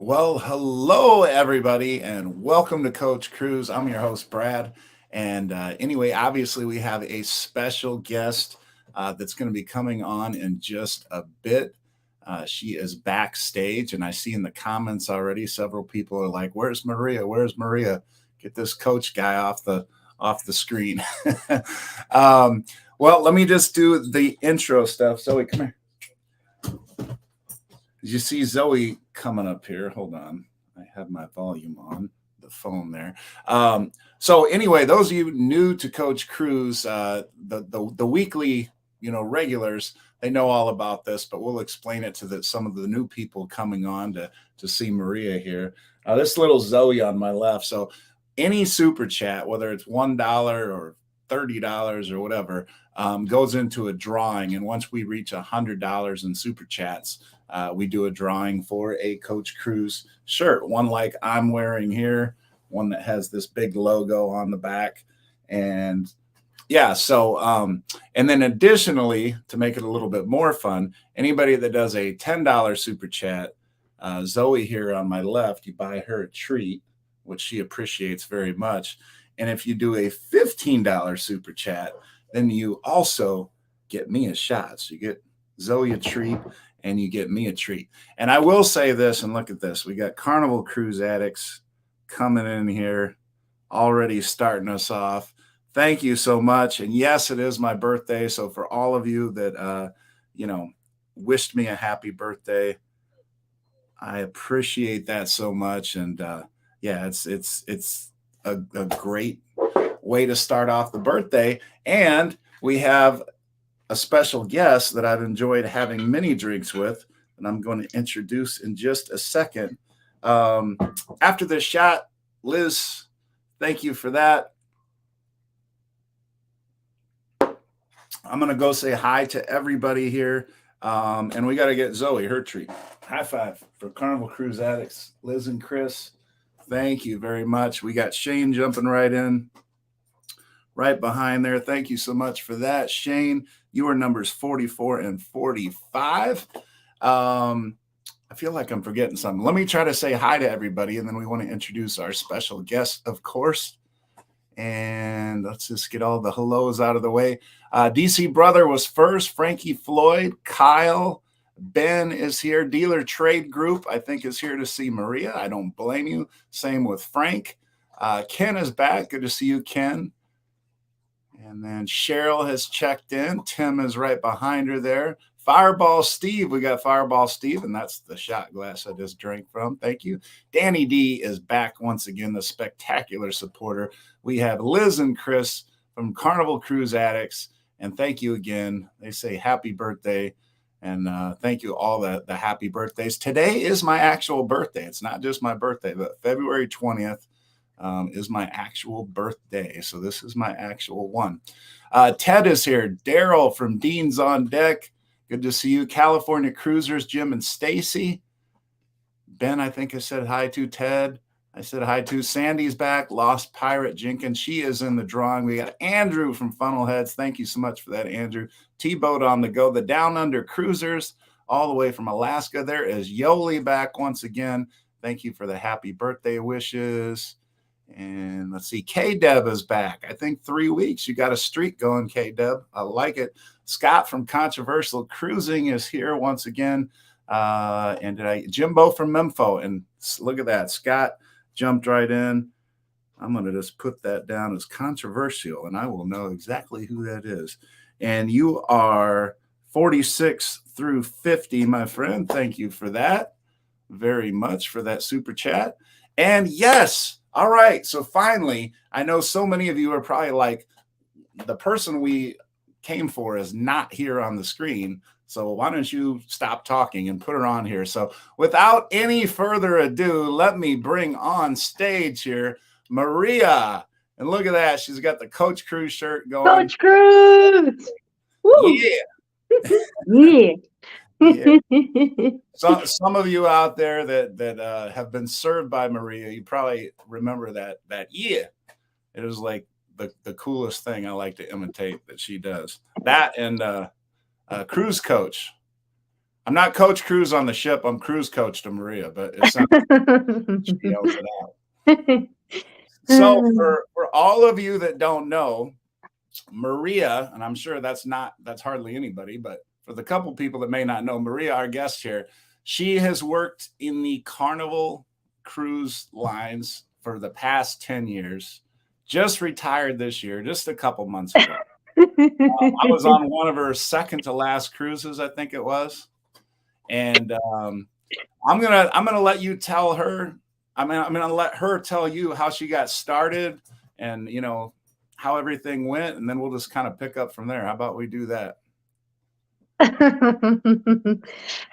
Well, hello, everybody, and welcome to Coach Cruise. I'm your host, Brad. And anyway, obviously, we have a special guest that's going to be coming on in just a bit. She is backstage, and I see in the comments already several people are like, "Where's Maria? Where's Maria? Get this coach guy off the screen." um, well, let me just do the intro stuff. Zoe, come here. You see Zoe coming up here. Hold on. I have my volume on the phone there. So anyway, those of you new to Coach Cruz, the weekly, regulars, they know all about this, but we'll explain it to some of the new people coming on to see Maria here. This little Zoe on my left. So any super chat, whether it's $1 or $30 or whatever, goes into a drawing. And once we reach $100 in super chats, we do a drawing for a Coach Cruz shirt, one like I'm wearing here, one that has this big logo on the back. And yeah, so and then additionally, to make it a little bit more fun, anybody that does a $10 super chat, Zoe here on my left, you buy her a treat, which she appreciates very much. And if you do a $15 super chat, then you also get me a shot. So you get Zoe a treat and you get me a treat. And I will say this, and look at this. We got Carnival Cruise addicts coming in here, already starting us off. Thank you so much. And yes, it is my birthday. So for all of you that, wished me a happy birthday, I appreciate that so much. And yeah, it's a great way to start off the birthday. And we have a special guest that I've enjoyed having many drinks with, and I'm going to introduce in just a second. After this shot, Liz, thank you for that. I'm going to go say hi to everybody here, and we got to get Zoe her treat. High five for Carnival Cruise addicts, Liz and Chris. Thank you very much. We got Shane jumping right in, right behind there. Thank you so much for that, Shane. You are numbers 44 and 45. I feel like I'm forgetting something. Let me try to say hi to everybody, and then we want to introduce our special guest, of course. And let's just get all the hellos out of the way. DC Brother was first. Frankie Floyd, Kyle, Ben is here. Dealer Trade Group, I think, is here to see Maria. I don't blame you. Same with Frank. Ken is back. Good to see you, Ken. And then Cheryl has checked in. Tim is right behind her there. Fireball Steve. We got Fireball Steve, and that's the shot glass I just drank from. Thank you. Danny D is back once again, the spectacular supporter. We have Liz and Chris from Carnival Cruise Addicts, and thank you again. They say happy birthday, and thank you all the happy birthdays. Today is my actual birthday. It's not just my birthday, but February 20th. Is my actual birthday. So this is my actual one. Ted is here. Daryl from Dean's on deck. Good to see you. California Cruisers, Jim and Stacy. Ben, I think I said hi to. Ted, I said hi to. Sandy's back. Lost Pirate Jenkins. She is in the drawing. We got Andrew from Funnelheads. Thank you so much for that, Andrew. T-Boat on the go. The Down Under Cruisers, all the way from Alaska. There is Yoli back once again. Thank you for the happy birthday wishes. And let's see, K-Deb is back. I think 3 weeks. You got a streak going, K-Deb. I like it. Scott from Controversial Cruising is here once again. And Jimbo from Memphis. And look at that. Scott jumped right in. I'm going to just put that down as controversial, and I will know exactly who that is. And you are 46 through 50, my friend. Thank you for that very much for that super chat. And yes, all right. So finally, I know so many of you are probably like, the person we came for is not here on the screen. So why don't you stop talking and put her on here? So without any further ado, let me bring on stage here Maria. And look at that. She's got the Coach Cruz shirt going. Coach Cruz! Woo! Yeah. Yeah. Yeah. So, some of you out there that have been served by Maria, you probably remember that yeah. It was like the coolest thing I like to imitate that she does. That and cruise coach. I'm not Coach Cruz on the ship. I'm cruise coach to Maria, but it sounds like she yells it out. So for all of you that don't know, Maria, and I'm sure that's hardly anybody, but for the couple people that may not know, Maria, our guest here, she has worked in the Carnival cruise lines for the past 10 years, just retired this year, just a couple months ago. I was on one of her second to last cruises, I think it was. And I'm gonna let you tell her. I'm gonna let her tell you how she got started, and how everything went, and then we'll just kind of pick up from there. How about we do that?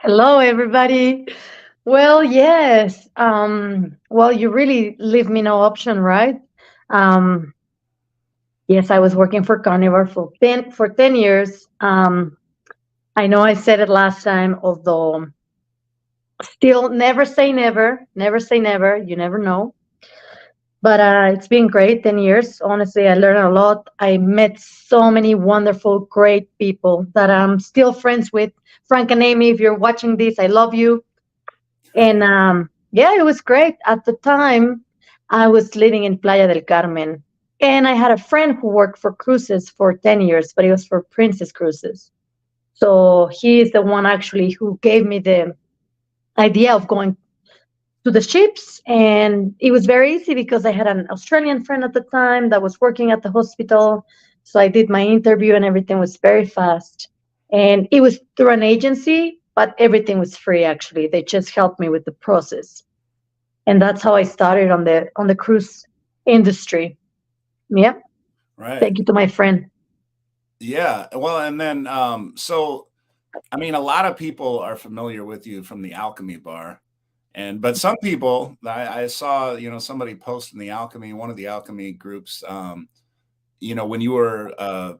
Hello, everybody. Well, yes. Well, you really leave me no option, right? Um, yes, I was working for Carnival for 10 years. I know I said it last time, although still never say never, never say never. You never know. But it's been great 10 years. Honestly, I learned a lot. I met so many wonderful, great people that I'm still friends with. Frank and Amy, if you're watching this, I love you. And yeah, it was great. At the time, I was living in Playa del Carmen. And I had a friend who worked for cruises for 10 years, but it was for Princess Cruises. So he is the one actually who gave me the idea of going to the ships. And it was very easy because I had an Australian friend at the time that was working at the hospital. So I did my interview and everything was very fast. And it was through an agency, but everything was free actually. They just helped me with the process. And that's how I started on the cruise industry. Yeah. Right. Thank you to my friend. Yeah. Well, and then so I mean, a lot of people are familiar with you from the Alchemy Bar. But some people, I saw, somebody post in one of the Alchemy groups, when you were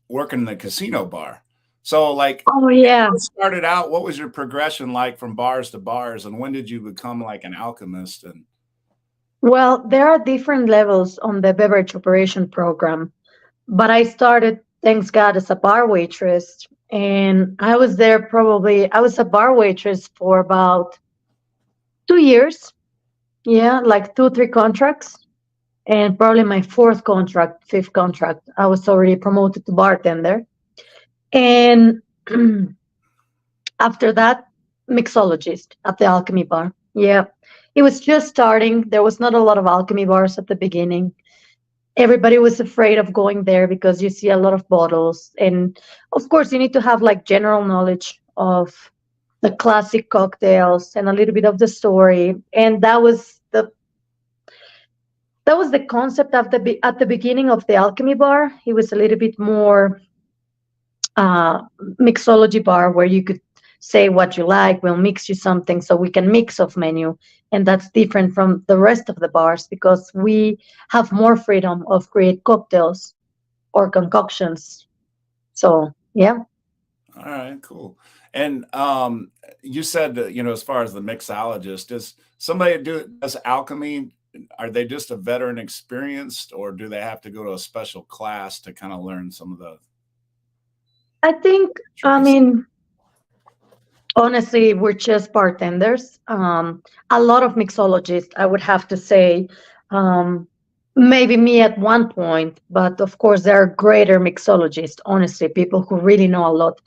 working in the casino bar. So like, Oh yeah. when you started out, what was your progression like from bars to bars, and when did you become like an alchemist? And Well, there are different levels on the beverage operation program, but I started, thanks God, as a bar waitress. And I was I was a bar waitress for about 2 years. Yeah, like 2, 3 contracts. And probably my fourth contract, fifth contract, I was already promoted to bartender. And after that, mixologist at the Alchemy Bar. Yeah, it was just starting. There was not a lot of Alchemy bars at the beginning. Everybody was afraid of going there because you see a lot of bottles. And of course, you need to have like general knowledge of the classic cocktails and a little bit of the story. And that was the concept of at the beginning of the Alchemy Bar. It was a little bit more mixology bar where you could say what you like. We'll mix you something so we can mix off menu, and that's different from the rest of the bars because we have more freedom of create cocktails or concoctions. So yeah. all right, cool. And you said that, as far as the mixologist, does somebody does alchemy? Are they just a veteran experienced, or do they have to go to a special class to kind of learn some of the I think, I tricks? mean, honestly, we're just bartenders. A lot of mixologists, I would have to say, um, maybe me at one point, but of course, there are greater mixologists, honestly, people who really know a lot.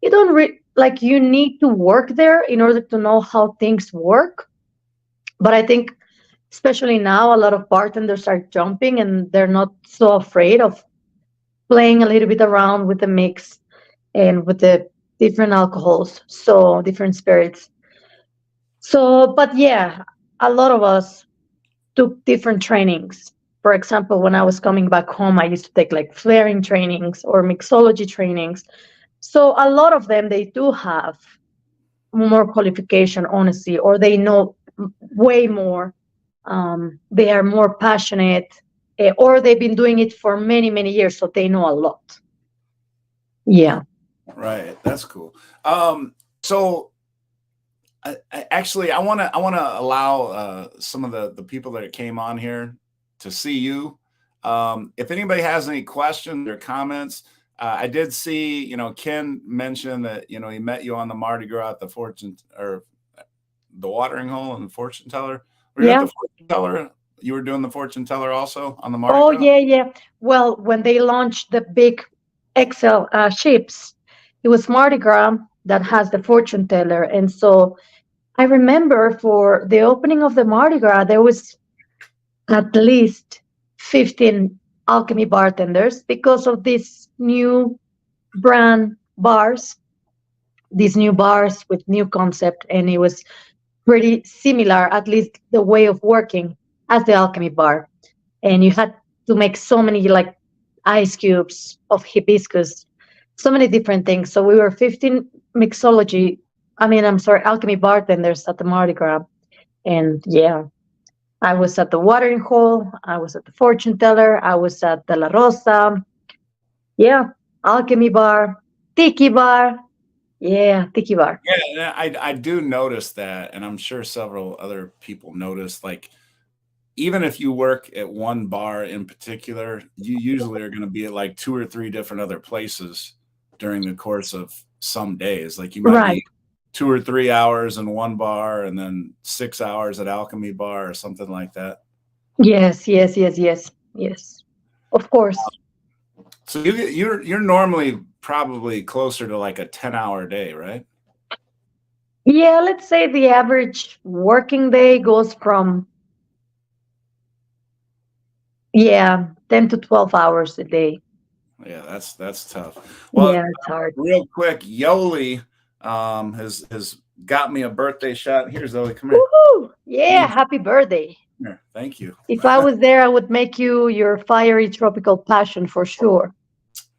You don't like, you need to work there in order to know how things work. But I think, especially now, a lot of bartenders are jumping and they're not so afraid of playing a little bit around with the mix and with the different alcohols, so different spirits. So, but yeah, a lot of us took different trainings. For example, when I was coming back home, I used to take like flaring trainings or mixology trainings. So a lot of them, they do have more qualification, honestly, or they know way more. They are more passionate, or they've been doing it for many, many years, so they know a lot. Yeah. Right, that's cool. So actually, I want to allow some of the people that came on here to see you. If anybody has any questions or comments, I did see, Ken mentioned that, he met you on the Mardi Gras at the fortune or the watering hole and the fortune teller. Were you at Yeah. the fortune teller? You were doing the fortune teller also on the Mardi Oh, Gras? yeah, yeah. Well, when they launched the big Excel ships, it was Mardi Gras that has the fortune teller. And so I remember for the opening of the Mardi Gras, there was at least 15 alchemy bartenders because of these new brand bars, these new bars with new concept. And it was pretty similar, at least the way of working, as the alchemy bar. And you had to make so many like ice cubes of hibiscus, so many different things. So we were 15 mixology, I'm sorry, alchemy bartenders at the Mardi Gras. And yeah, I was at the watering hole, I was at the fortune teller, I was at the La Rosa. Yeah, alchemy bar, tiki bar. Yeah, tiki bar. Yeah, I do notice that, and I'm sure several other people notice. Like, even if you work at one bar in particular, you usually are going to be at like two or three different other places during the course of some days. Like, you might Right. be 2 or 3 hours in one bar and then 6 hours at Alchemy Bar or something like that. Yes, yes, yes, yes, yes. Of course. So you're normally probably closer to like a 10-hour day, right? Yeah, let's say the average working day goes from, yeah, 10 to 12 hours a day. Yeah, that's tough. Well, Yeah, it's hard. real quick, Yoli has got me a birthday shot. Here, Zoe, come here. Woohoo! Yeah, Need happy birthday. here. Thank you. If I was there, I would make you your fiery tropical passion for sure.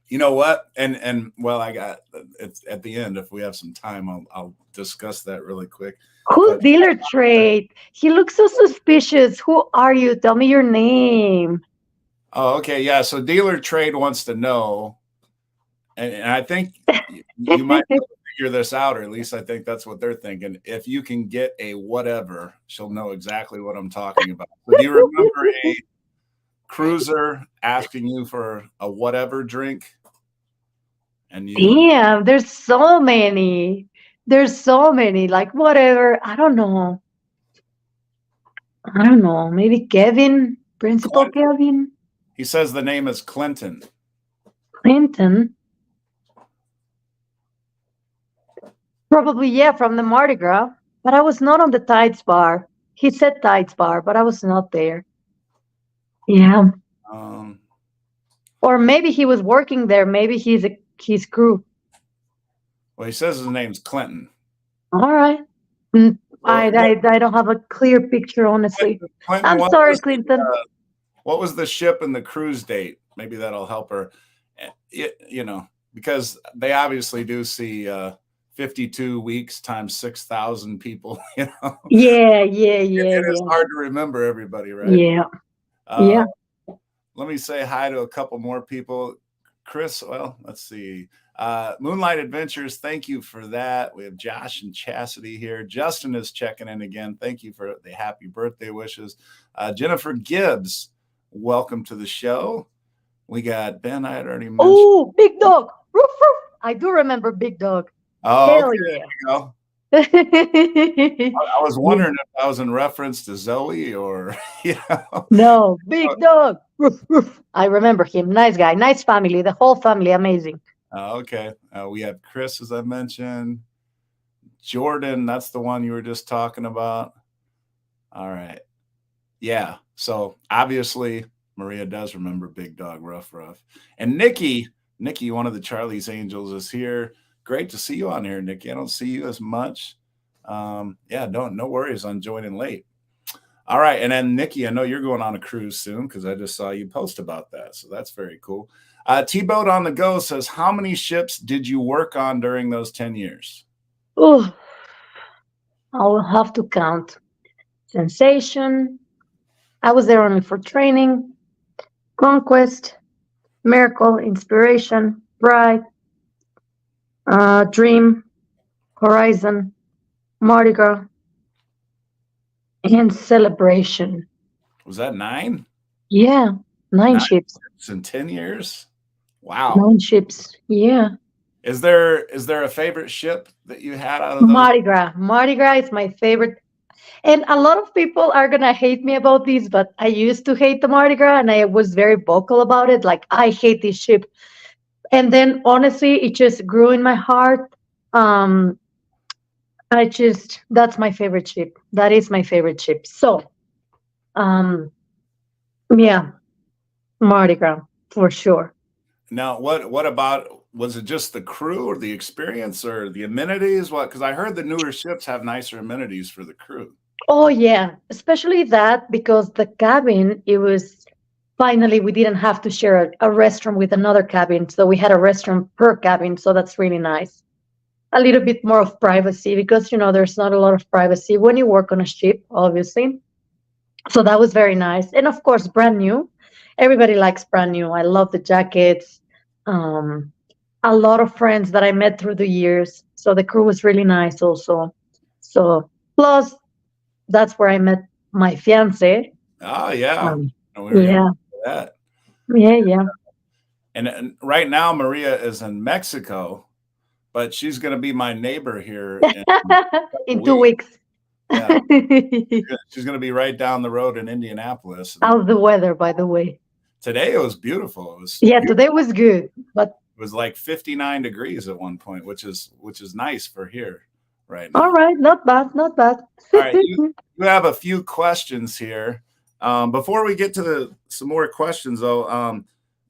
You know what? And well, I got it's at the end. If we have some time, I'll discuss that really quick. Who's But dealer trade? He looks so suspicious. Who are you? Tell me your name. oh, okay, yeah. So dealer trade wants to know, and I think you might be able to figure this out, or at least I think that's what they're thinking. If you can get a whatever, she'll know exactly what I'm talking about. So do you remember a cruiser asking you for a whatever drink? And you Damn, there's so many. There's so many. Like, whatever. I don't know. I don't know. Maybe Kevin, Principal Clinton, Kevin, he says the name is Clinton. Clinton. Probably, yeah, from the Mardi Gras. But I was not on the Tides Bar. He said Tides Bar, but I was not there. Yeah. Um, Or maybe he was working there. Maybe he's his crew. well, he says his name's Clinton. All right. I, Well, I don't have a clear picture, honestly. Clinton, I'm sorry, Clinton. what was the ship and the cruise date? Maybe that'll help her. Because they obviously do see 52 weeks times 6,000 people. Yeah, yeah, yeah, It is yeah. hard to remember everybody, right? Yeah, Uh, yeah. let me say hi to a couple more people. Chris, well, let's see. Moonlight Adventures, thank you for that. We have Josh and Chastity here. Justin is checking in again. Thank you for the happy birthday wishes. Jennifer Gibbs, welcome to the show. We got Ben, I had already mentioned. Oh, Big Dog. Roof, roof. I do remember Big Dog. Oh, Hell okay, yeah. there you go. I was wondering if that was in reference to Zoe or, No, Big Dog. Roof, roof. I remember him. Nice guy. Nice family. The whole family. Amazing. Okay. We have Chris, as I mentioned. Jordan, that's the one you were just talking about. All right. Yeah. So obviously, Maria does remember Big Dog Rough Rough. And Nikki, one of the Charlie's Angels, is here. Great to see you on here, Nikki. I don't see you as much. Yeah, no worries on joining late. All right. And then, Nikki, I know you're going on a cruise soon because I just saw you post about that. So that's very cool. T-Boat on the Go says, how many ships did you work on during those 10 years? Oh, I will have to count. Sensation. I was there only for training. Conquest. Miracle. Inspiration. Pride. Dream. Horizon. Mardi Gras. And Celebration. Was that 9? Yeah, 9 ships. In 10 years? Wow. 9 ships. Yeah. Is there a favorite ship that you had out of those? Mardi Gras. Mardi Gras is my favorite. And a lot of people are going to hate me about this, but I used to hate the Mardi Gras and I was very vocal about it. Like, I hate this ship. And then honestly, it just grew in my heart. Um, that's my favorite ship. That is my favorite ship. So, um, yeah, Mardi Gras for sure. Now, what about, was it just the crew or the experience or the amenities? What? Because I heard the newer ships have nicer amenities for the crew. Oh yeah, especially that because the cabin, it was finally we didn't have to share a restroom with another cabin, so we had a restroom per cabin, so that's really nice. A little bit more of privacy because there's not a lot of privacy when you work on a ship, obviously. So that was very nice, and of course, brand new. Everybody likes brand new. I love the jackets. Um, a lot of friends that I met through the years, so the crew was really nice also. So plus that's where I met my fiance. Oh yeah, Um, and we were going to yeah, that. yeah, yeah. And right now, Maria is in Mexico, but she's going to be my neighbor here in a couple In 2 weeks. weeks. Yeah, she's going to be right down the road in Indianapolis. And How's the weather, by the way? today it was beautiful. It was Yeah, beautiful. today was good, but It was like 59 degrees at one point, which is nice for here right all now. right, not bad, not bad. All right, you have a few questions here. Before we get to some more questions, though,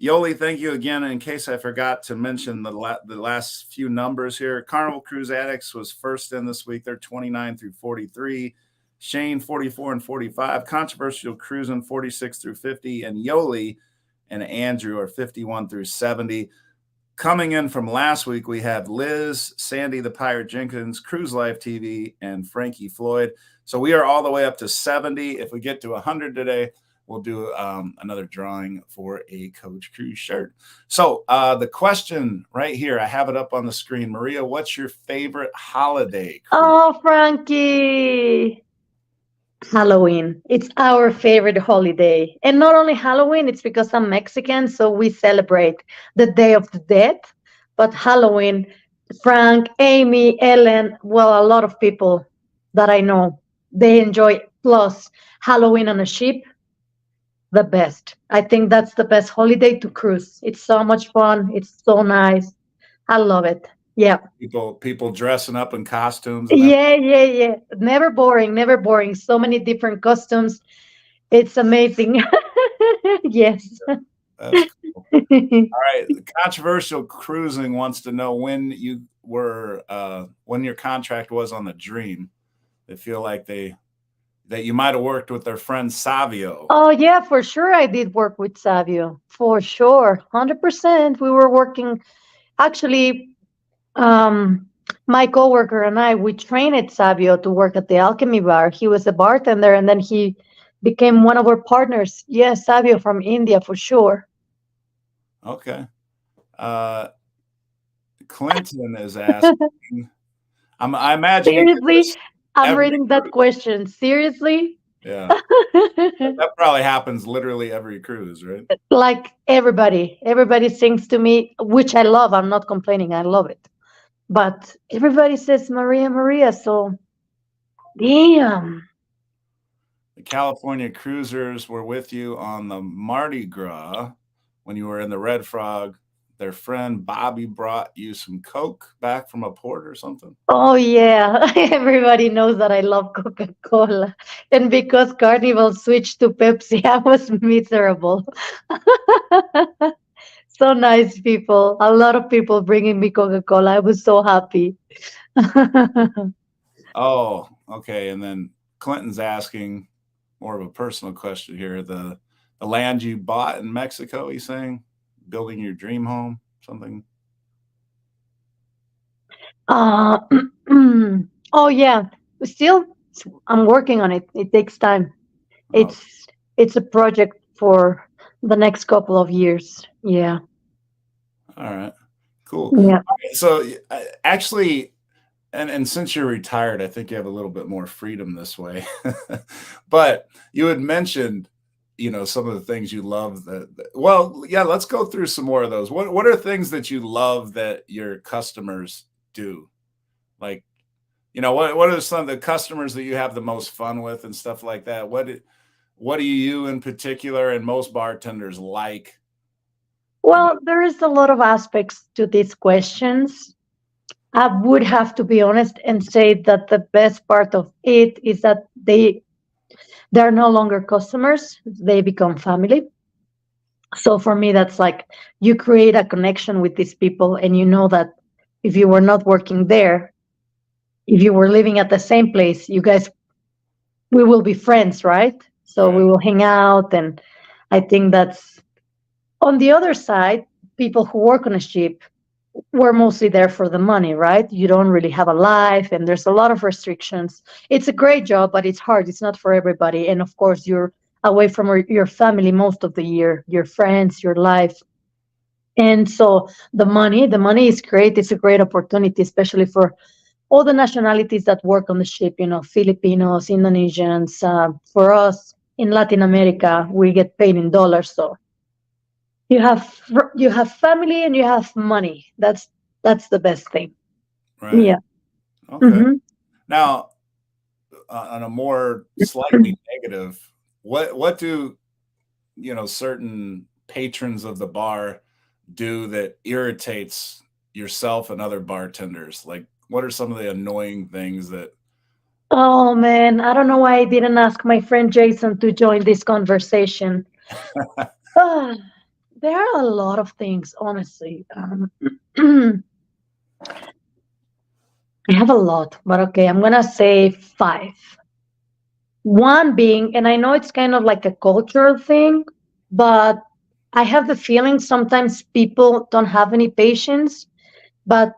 Yoli, thank you again. In case I forgot to mention the last few numbers here, Carnival Cruise Addicts was first in this week. They're 29 through 43. Shane 44 and 45. Controversial Cruising 46 through 50, and Yoli and Andrew are 51 through 70. Coming in from last week, we have Liz, Sandy the Pirate Jenkins, Cruise Life TV, and Frankie Floyd. So we are all the way up to 70. If we get to 100 today, we'll do another drawing for a Coach Cruise shirt. So the question right here, I have it up on the screen. Maria, what's your favorite holiday cruise? Oh, Frankie. Halloween. It's our favorite holiday. And not only Halloween, it's because I'm Mexican, so we celebrate the Day of the Dead. But Halloween, Frank, Amy, Ellen, well, a lot of people that I know, they enjoy. Plus, Halloween on a ship, the best. I think that's the best holiday to cruise. It's so much fun. It's so nice. I love it. Yeah. People dressing up in costumes and Yeah, yeah, yeah. Never boring, never boring. So many different costumes. It's amazing. Yes. that's cool. All right. Controversial Cruising wants to know when you were when your contract was on the Dream. They feel like that you might have worked with their friend Savio. Oh, yeah, for sure. I did work with Savio. For sure. 100%. We were working. Actually, my coworker and I, we trained at Savio to work at the Alchemy Bar. He was a bartender and then he became one of our partners. Yes, Savio from India for sure. Okay. Clinton is asking. I imagine you get Seriously, this I'm every reading that question. Seriously? yeah. That probably happens literally every cruise, right? Like everybody sings to me, which I love. I'm not complaining. I love it. But everybody says Maria, Maria. So, damn. The California cruisers were with you on the Mardi Gras when you were in the Red Frog. Their friend Bobby brought you some Coke back from a port or something. Oh, yeah. Everybody knows that I love Coca Cola. And because Carnival switched to Pepsi, I was miserable. So nice people. A lot of people bringing me Coca Cola. I was so happy. Oh, okay. And then Clinton's asking more of a personal question here. The land you bought in Mexico, he's saying, building your dream home, something. Uh, oh yeah, still I'm working on it. It takes time. Oh, It's a project for the next couple of years. Yeah. all right. Cool. All Yeah. right, so actually, and since you're retired, I think you have a little bit more freedom this way. But you had mentioned some of the things you love well, yeah, let's go through some more of those. What are things that you love that your customers do? Like, what are some of the customers that you have the most fun with and stuff like that? What do you in particular and most bartenders like about? Well, there is a lot of aspects to these questions. I would have to be honest and say that the best part of it is that they're no longer customers, they become family. So for me, that's like you create a connection with these people, and you know that if you were not working there, if you were living at the same place, you guys, we will be friends, right? So we Right. will hang out. And I think that's on the other side, people who work on a ship, we're mostly there for the money, right? You don't really have a life, and there's a lot of restrictions. It's a great job, but it's hard. It's not for everybody. And of course, you're away from your family most of the year, your friends, your life. And so the money is great. It's a great opportunity, especially for all the nationalities that work on the ship, Filipinos, Indonesians. For us in Latin America, we get paid in dollars. So you have family and you have money. That's the best thing. Right. Yeah. Okay. hmm Now, on a more slightly negative, what do certain patrons of the bar do that irritates yourself and other bartenders? Like, what are some of the annoying things that? Oh man, I don't know why I didn't ask my friend Jason to join this conversation. Ah, there are a lot of things, honestly. I have a lot, but okay, I'm gonna say five. One being, and I know it's kind of like a cultural thing, but I have the feeling sometimes people don't have any patience, but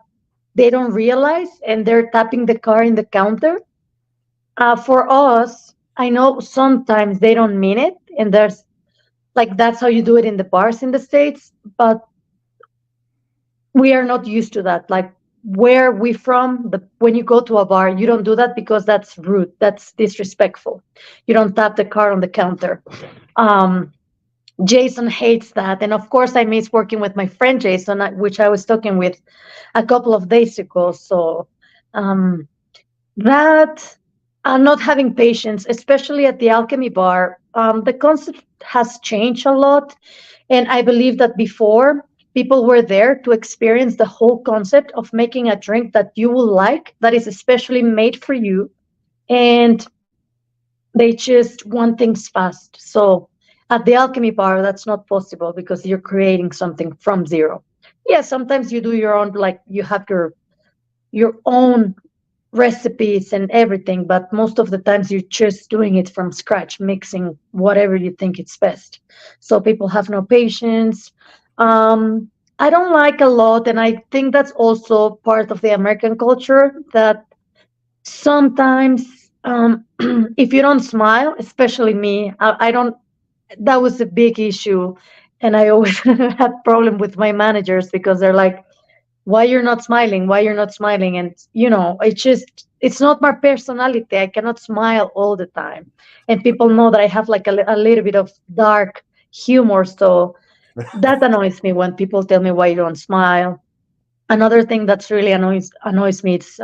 they don't realize and they're tapping the car in the counter. For us, I know sometimes they don't mean it, and there's like that's how you do it in the bars in the States, but we are not used to that. Like where we from, when you go to a bar, you don't do that because that's rude, that's disrespectful. You don't tap the card on the counter. um Jason hates that, and of course I miss working with my friend Jason, which I was talking with a couple of days ago. So um that not having patience, especially at the Alchemy Bar, the concept has changed a lot. And I believe that before, people were there to experience the whole concept of making a drink that you will like, that is especially made for you. And they just want things fast. So at the Alchemy Bar, that's not possible because you're creating something from zero. Yeah, sometimes you do your own, like you have your own recipes and everything, but most of the times you're just doing it from scratch, mixing whatever you think it's best. So people have no patience. um I don't like a lot, and I think that's also part of the American culture, that sometimes if you don't smile, especially me, I don't, that was a big issue. And I always had problem with my managers because they're like, why you're not smiling, why you're not smiling. And it's not my personality. I cannot smile all the time, and people know that I have like a little bit of dark humor. So that annoys me when people tell me why you don't smile. Another thing that's really annoys me is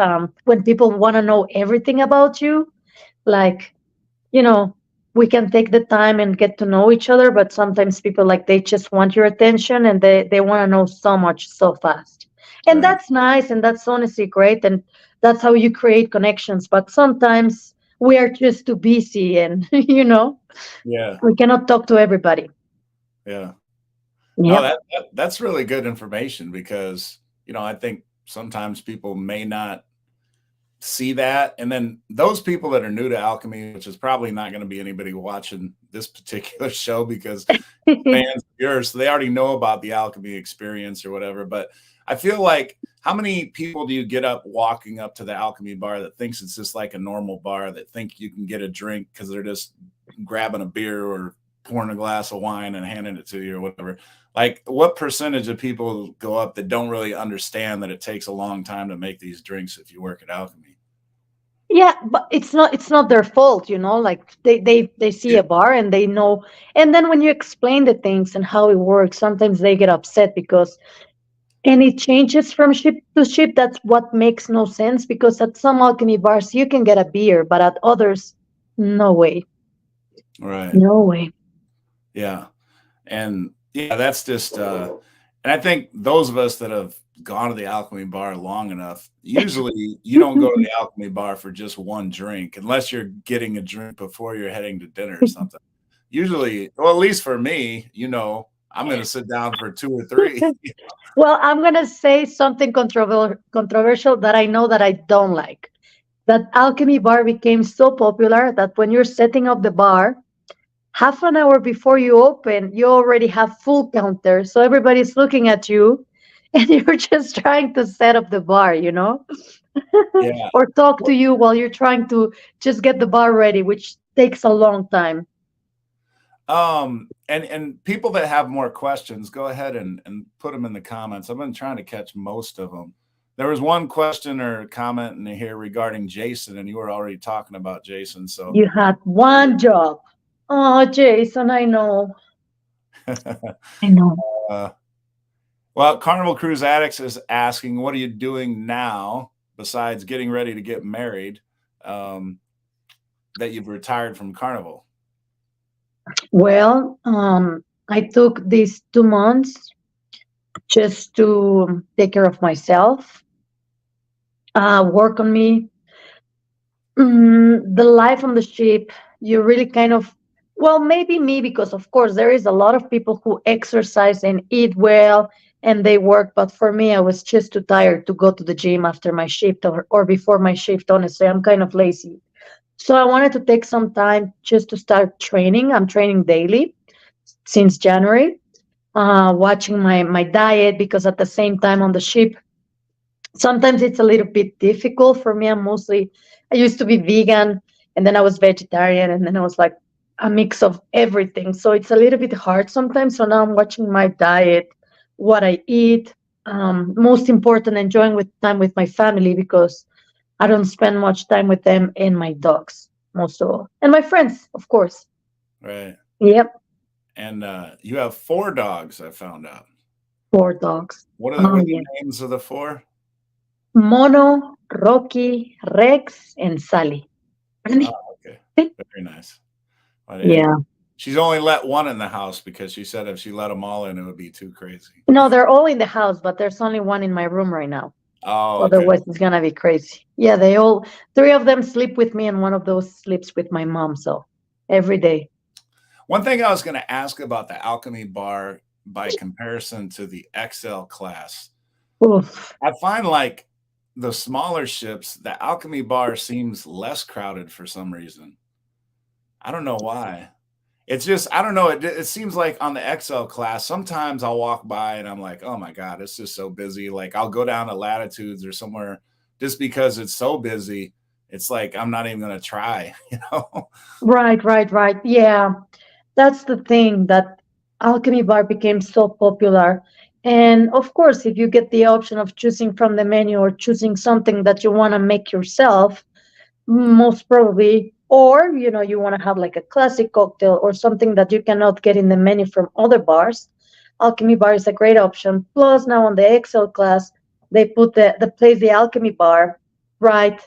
when people want to know everything about you. Like, you know, we can take the time and get to know each other, but sometimes people, like, they just want your attention, and they want to know so much so fast. And Right. that's nice, and that's honestly great, and that's how you create connections. But sometimes we are just too busy, and Yeah. we cannot talk to everybody. Yeah. No, Yep. that's really good information because, I think sometimes people may not see that. And then those people that are new to alchemy, which is probably not going to be anybody watching this particular show because fans of yours, so they already know about the alchemy experience or whatever. But I feel like, how many people do you get up walking up to the Alchemy Bar that thinks it's just like a normal bar, that think you can get a drink because they're just grabbing a beer or pouring a glass of wine and handing it to you or whatever? Like, what percentage of people go up that don't really understand that it takes a long time to make these drinks if you work at alchemy? Yeah, but it's not their fault, like they see Yeah. a bar and they know. And then when you explain the things and how it works, sometimes they get upset because any changes from ship to ship, that's what makes no sense, because at some alchemy bars you can get a beer, but at others, no way. Right. No way. Yeah. And yeah, that's just and I think those of us that have gone to the Alchemy Bar long enough, usually you don't go to the Alchemy Bar for just one drink unless you're getting a drink before you're heading to dinner or something. Usually, well, at least for me, I'm going to sit down for two or three. Well, I'm gonna say something controversial that I know that I don't like. That alchemy bar became so popular that when you're setting up the bar, half an hour before you open, you already have full counter. So everybody's looking at you and you're just trying to set up the bar, Yeah. or talk to you while you're trying to just get the bar ready, which takes a long time. And people that have more questions, go ahead and put them in the comments. I've been trying to catch most of them. There was one question or comment in here regarding Jason, and you were already talking about Jason. So, You had one job. Oh, Jason, I know. I know. uh, well, Carnival Cruise Addicts is asking, what are you doing now besides getting ready to get married, um, that you've retired from Carnival? Well, I took these 2 months just to take care of myself, work on me. The life on the ship, you really kind of, well, maybe me, because of course there is a lot of people who exercise and eat well and they work. But for me, I was just too tired to go to the gym after my shift, or before my shift. Honestly, I'm kind of lazy. So I wanted to take some time just to start training. I'm training daily since January, watching my diet, because at the same time on the ship, sometimes it's a little bit difficult for me. I used to be vegan, and then I was vegetarian, and then I was like a mix of everything. So it's a little bit hard sometimes. So now I'm watching my diet, what I eat. Most important, enjoying with time with my family, because I don't spend much time with them, and my dogs most of all, and my friends, of course. Right. Yep, And you have four dogs, I found out. 4 dogs. What Oh are the yeah, names of the four? Mono, Rocky, Rex, and Sally. Oh, okay. Very nice. And Yeah. she's only let one in the house because she said if she let them all in, it would be too crazy. No, they're all in the house, but there's only one in my room right now. Oh, okay. Otherwise, it's gonna be crazy. Yeah, three of them sleep with me, and one of those sleeps with my mom. So every day. One thing I was going to ask about the Alchemy Bar by comparison to the XL class, Oof. I find like the smaller ships, the Alchemy Bar seems less crowded for some reason. I don't know why. It's just, I don't know. It seems like on the XL class, sometimes I'll walk by and I'm like, oh my God, it's just so busy. Like I'll go down to Latitudes or somewhere just because it's so busy. It's like, I'm not even going to try, you know? Right, right, right. Yeah, that's the thing, that Alchemy Bar became so popular. And of course, if you get the option of choosing from the menu or choosing something that you want to make yourself, most probably, or you want to have like a classic cocktail or something that you cannot get in the menu from other bars, Alchemy Bar is a great option. Plus, now on the XL class, they put the place the Alchemy Bar right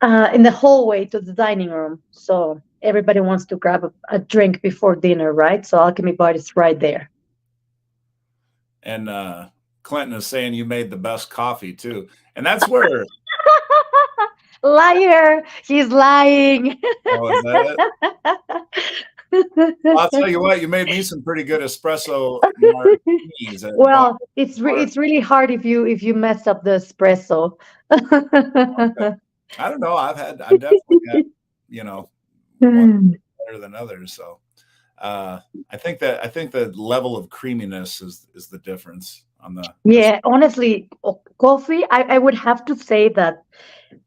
in the hallway to the dining room, so everybody wants to grab a drink before dinner, right? So Alchemy Bar is right there. And Clinton is saying you made the best coffee too. And that's where, Liar, he's lying. oh, is that it? Well, I'll tell you what, you made me some pretty good espresso martinis at bar. Well, it's really hard if you mess up the espresso. I don't know. I've definitely had, you know, one better than others. So I think the level of creaminess is the difference on the. Yeah, honestly, coffee, I would have to say that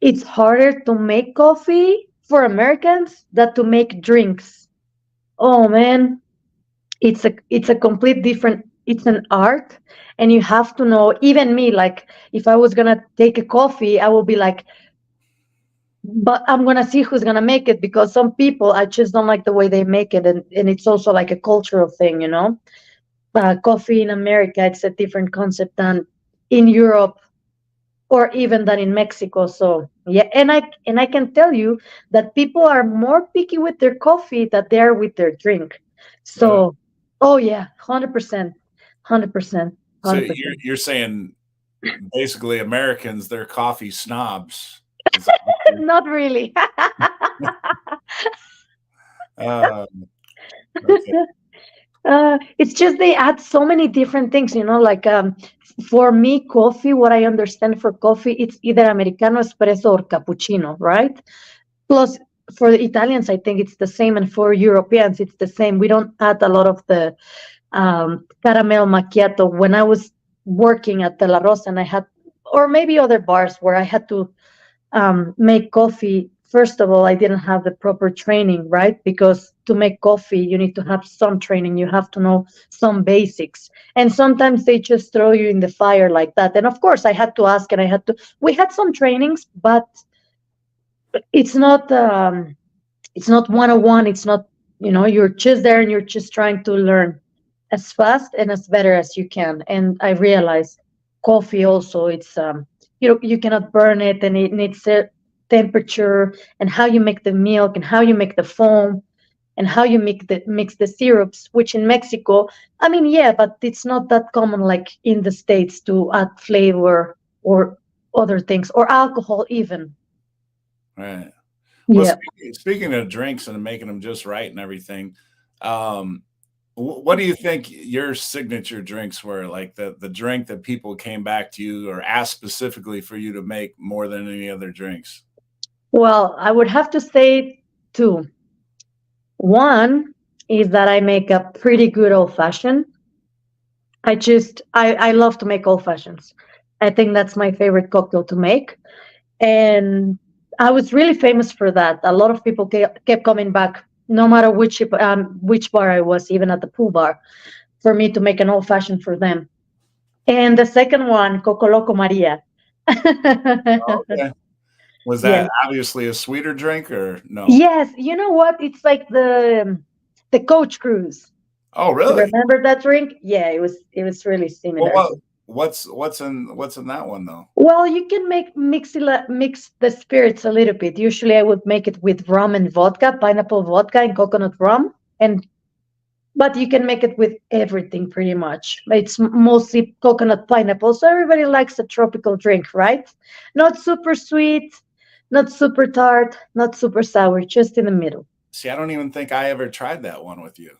it's harder to make coffee for Americans than to make drinks. Oh man, it's a complete different, it's an art. And you have to know, even me, like if I was gonna take a coffee, I will be like but I'm gonna see who's gonna make it because some people I just don't like the way they make it, and it's also like a cultural thing, you know. Coffee in America, it's a different concept than in Europe or even than in Mexico. So yeah, and I can tell you that people are more picky with their coffee than they are with their drink. Really? So, oh yeah, 100%, 100%, So 100%. you're saying basically Americans, they're coffee snobs. Is that what Not really. okay. It's just they add so many different things, you know, like for me, coffee, what I understand for coffee, it's either Americano, espresso, or cappuccino, right? Plus, for the Italians, I think it's the same, and for Europeans, it's the same. We don't add a lot of the caramel macchiato. When I was working at De La Rosa, and I had, or maybe other bars where I had to make coffee. First of all, I didn't have the proper training, right? Because to make coffee, you need to have some training. You have to know some basics. And sometimes they just throw you in the fire like that. And of course, I had to ask and we had some trainings, but it's not, it's not 101. It's not, you know, you're just there and you're just trying to learn as fast and as better as you can. And I realized coffee also, it's you cannot burn it, and it needs a temperature, and how you make the milk and how you make the foam and how you mix the syrups, which in Mexico, I mean, yeah, but it's not that common like in the States to add flavor or other things or alcohol even. Right. Well, Yeah. speaking of drinks and making them just right and everything, um, what do you think your signature drinks were? Like the drink that people came back to you or asked specifically for you to make more than any other drinks? Well, I would have to say two. One is that I make a pretty good old fashioned. I love to make old fashions. I think that's my favorite cocktail to make. And I was really famous for that. A lot of people kept coming back, no matter which bar I was, even at the pool bar, for me to make an old fashioned for them. And the second one, Coco Loco Maria. Okay. Was Yes. that obviously a sweeter drink or no? Yes, you know what? It's like the coach cruise. Oh, You really? remember that drink? Yeah, it was really Well, similar. what's in that one though? Well, you can mix the spirits a little bit. Usually, I would make it with rum and vodka, pineapple vodka and coconut rum, and but you can make it with everything pretty much. It's mostly coconut pineapple, so everybody likes a tropical drink, right? Not super sweet, not super tart, not super sour, just in the middle. See, I don't even think I ever tried that one with you.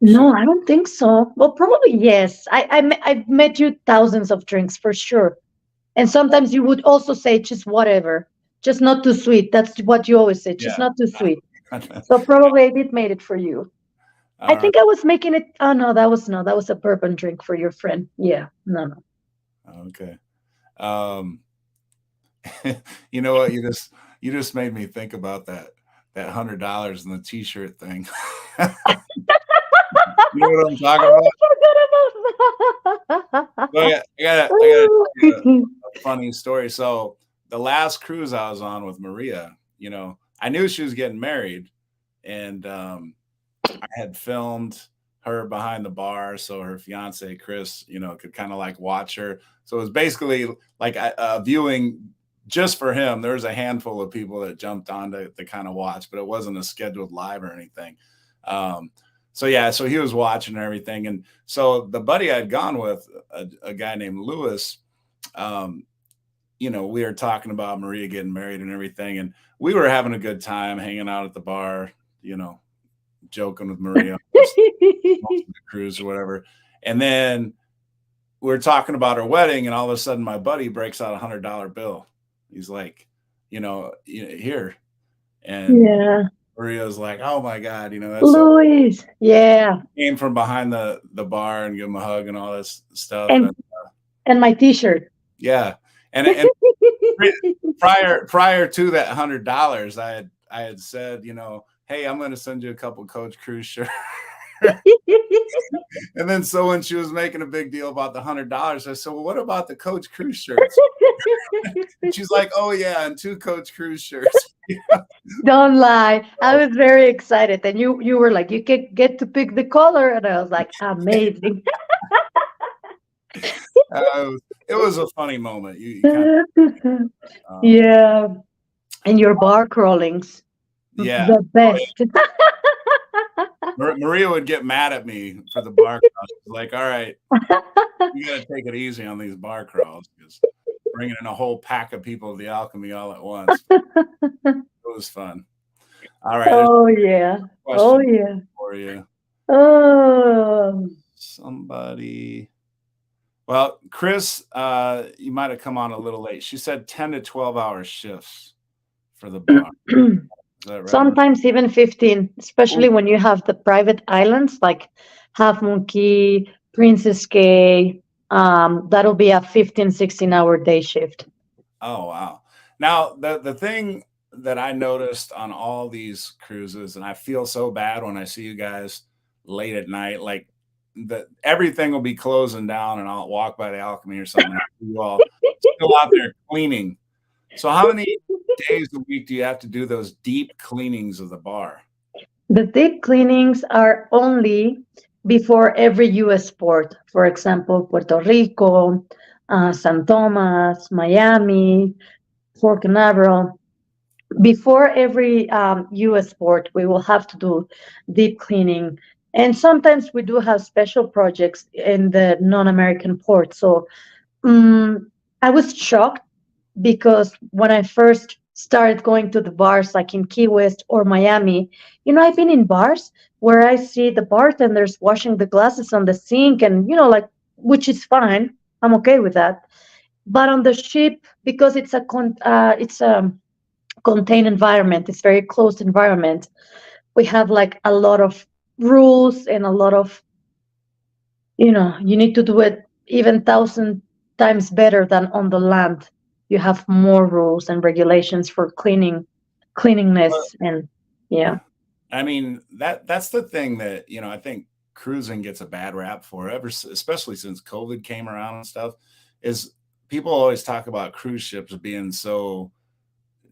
Should No, I don't think so. Well, probably yes. I've met you thousands of drinks for sure. And sometimes you would also say just whatever, just not too sweet. That's what you always say, just yeah. not too sweet. So probably I did made it for you. I All right. think I was making it. Oh no, that was a bourbon drink for your friend. Yeah, no, no. Okay. Um, you know what? You just made me think about that $100 in the t-shirt thing. You know what I'm talking about? I forgot about Well, that. I gotta tell you a funny story. So the last cruise I was on with Maria, I knew she was getting married, and I had filmed her behind the bar so her fiance Chris, could kind of like watch her. So it was basically like a viewing just for him. There was a handful of people that jumped on to kind of watch, but it wasn't a scheduled live or anything. Um, so yeah, so he was watching and everything, and so the buddy I'd gone with, a guy named Lewis. Um, we were talking about Maria getting married and everything, and we were having a good time hanging out at the bar. You know, joking with Maria most of the cruise or whatever. And then we are talking about our wedding, and all of a sudden my buddy breaks out $100 bill. He's like, here. And Yeah, Maria's like, oh my God, that's so Louis. Yeah, came from behind the bar and give him a hug and all this stuff. and And and my T-shirt. yeah. And prior to that $100, I had said, hey, I'm going to send you a couple Coach Cruise shirts. And then so when she was making a big deal about the $100, I said, well, what about the Coach Cruise shirts? And she's like, oh yeah, and 2 Coach Cruise shirts. Don't lie. I was very excited. And you were like, you can get to pick the color. And I was like, amazing. It was a funny moment. You kind Yeah. And your bar crawlings, yeah. the best. Maria would get mad at me for the bar crawls. She's like, all right, you got to take it easy on these bar crawls because bringing in a whole pack of people to the Alchemy all at once. It was fun. All right. Oh, yeah. Oh, yeah. For you. Oh. Somebody. Well, Chris, you might have come on a little late. She said 10 to 12-hour shifts for the bar. Is that right? Sometimes even 15, especially when you have the private islands like Half Moon Cay, Princess Cay. That'll be a 15, 16-hour day shift. Oh, wow. Now, the thing that I noticed on all these cruises, and I feel so bad when I see you guys late at night, like everything will be closing down and I'll walk by the Alchemy or something. You all still out there cleaning. So how many days a week do you have to do those deep cleanings of the bar? The deep cleanings are only before every U.S. port. For example, Puerto Rico, San Thomas, Miami, Fort Canaveral. Before every U.S. port, we will have to do deep cleaning. And sometimes we do have special projects in the non-American ports. So I was shocked because when I first started going to the bars like in Key West or Miami, I've been in bars where I see the bartenders washing the glasses on the sink and, like, which is fine. I'm okay with that. But on the ship, because it's a contained environment, it's very closed environment, we have like a lot of rules and a lot of, you need to do it even 1,000 times better than on the land. You have more rules and regulations for cleanliness, and yeah. I mean, that's the thing that, I think cruising gets a bad rap for, especially since COVID came around and stuff, is people always talk about cruise ships being so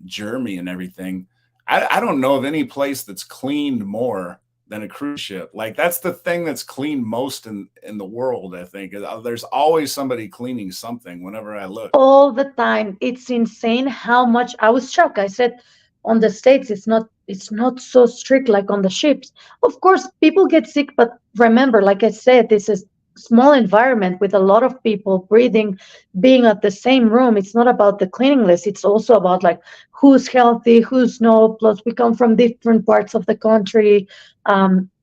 germy and everything. I don't know of any place that's cleaned more than a cruise ship. Like, that's the thing that's cleaned most in the world, I think. There's always somebody cleaning something whenever I look. All the time. It's insane how much. I was shocked. I said, on the States, it's not so strict like on the ships. Of course, people get sick, but remember, like I said, this is small environment with a lot of people breathing, being at the same room. It's not about the cleanliness. It's also about like who's healthy, who's not. Plus, we come from different parts of the country.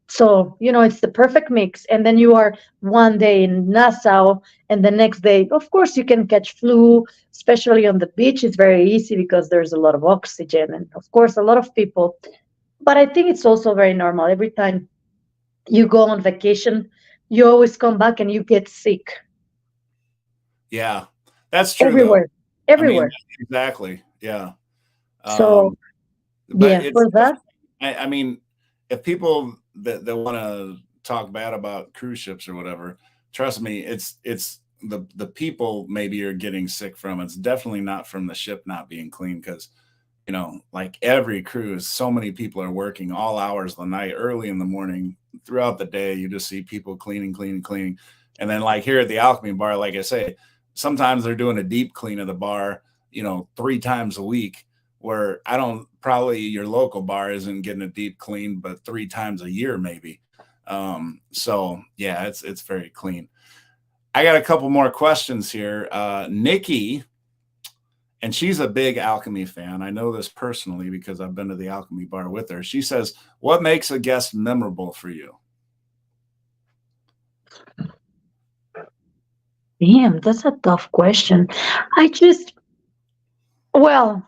So, it's the perfect mix. And then you are one day in Nassau and the next day, of course, you can catch flu, especially on the beach. It's very easy because there's a lot of oxygen and, of course, a lot of people. But I think it's also very normal. Every time you go on vacation, you always come back and you get sick. Yeah, that's true. Everywhere. Though. Everywhere. Exactly. Yeah. So, but for that. I mean, if people that want to talk bad about cruise ships or whatever, trust me, it's the people maybe are getting sick from. It's definitely not from the ship not being clean, because like every cruise, so many people are working all hours of the night, early in the morning, throughout the day. You just see people cleaning. And then like here at the Alchemy Bar, like I say, sometimes they're doing a deep clean of the bar, 3 times a week, where probably your local bar isn't getting a deep clean, but 3 times a year, maybe. So yeah, it's very clean. I got a couple more questions here. Nikki, and she's a big Alchemy fan. I know this personally because I've been to the Alchemy Bar with her. She says, what makes a guest memorable for you? Damn, that's a tough question. Well,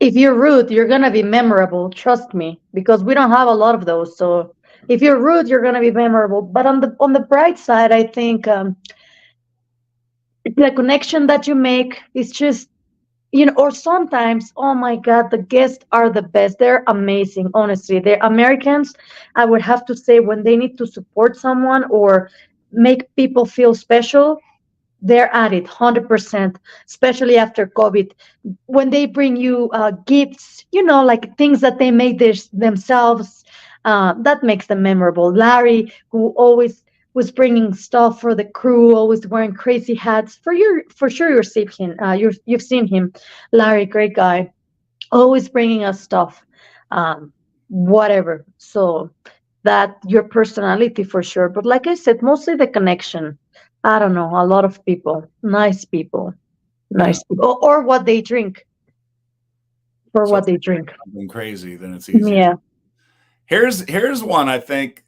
if you're rude, you're going to be memorable. Trust me, because we don't have a lot of those. So if you're rude, you're going to be memorable. But on the bright side, I think the connection that you make is just or sometimes, oh my God, the guests are the best. They're amazing, honestly. They're Americans. I would have to say, when they need to support someone or make people feel special, they're at it 100%, especially after COVID. When they bring you gifts, like things that they made themselves, that makes them memorable. Larry, who always was bringing stuff for the crew, always wearing crazy hats. For sure, you've seen him. Larry, great guy, always bringing us stuff, um, whatever. So that your personality for sure. But like I said, mostly the connection. I don't know, a lot of people, Yeah. nice people, or what they drink, for So what if they they drink drink. something crazy, then it's easier. Yeah. Here's one I think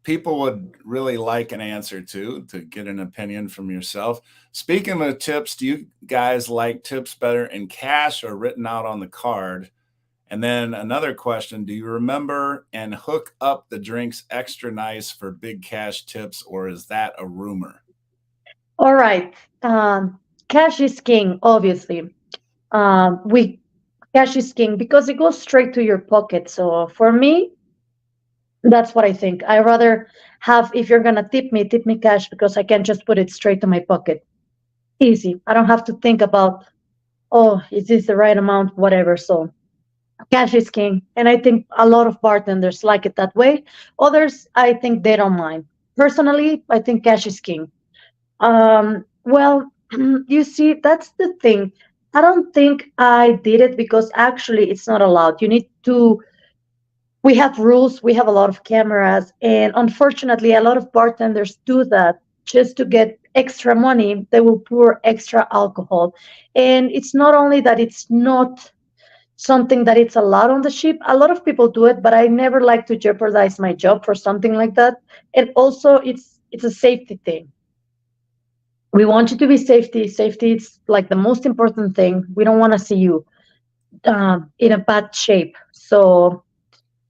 people would really like an answer to get an opinion from yourself. Speaking of tips, do you guys like tips better in cash or written out on the card? And then another question, do you remember and hook up the drinks extra nice for big cash tips, or is that a rumor? All right. Cash is king, obviously. We Cash is king because it goes straight to your pocket. So for me, that's what I think. I rather have, if you're gonna tip me cash, because I can just put it straight to my pocket. Easy. I don't have to think about, oh, is this the right amount? Whatever. So cash is king. And I think a lot of bartenders like it that way. Others, I think they don't mind. Personally, I think cash is king. Well, you see, that's the thing. I don't think I did it because actually it's not allowed. We have rules, we have a lot of cameras, and unfortunately, a lot of bartenders do that just to get extra money. They will pour extra alcohol. And it's not only that it's not something that it's allowed on the ship. A lot of people do it, but I never like to jeopardize my job for something like that. And also, it's a safety thing. We want you to be safety. Safety is like the most important thing. We don't want to see you in a bad shape. So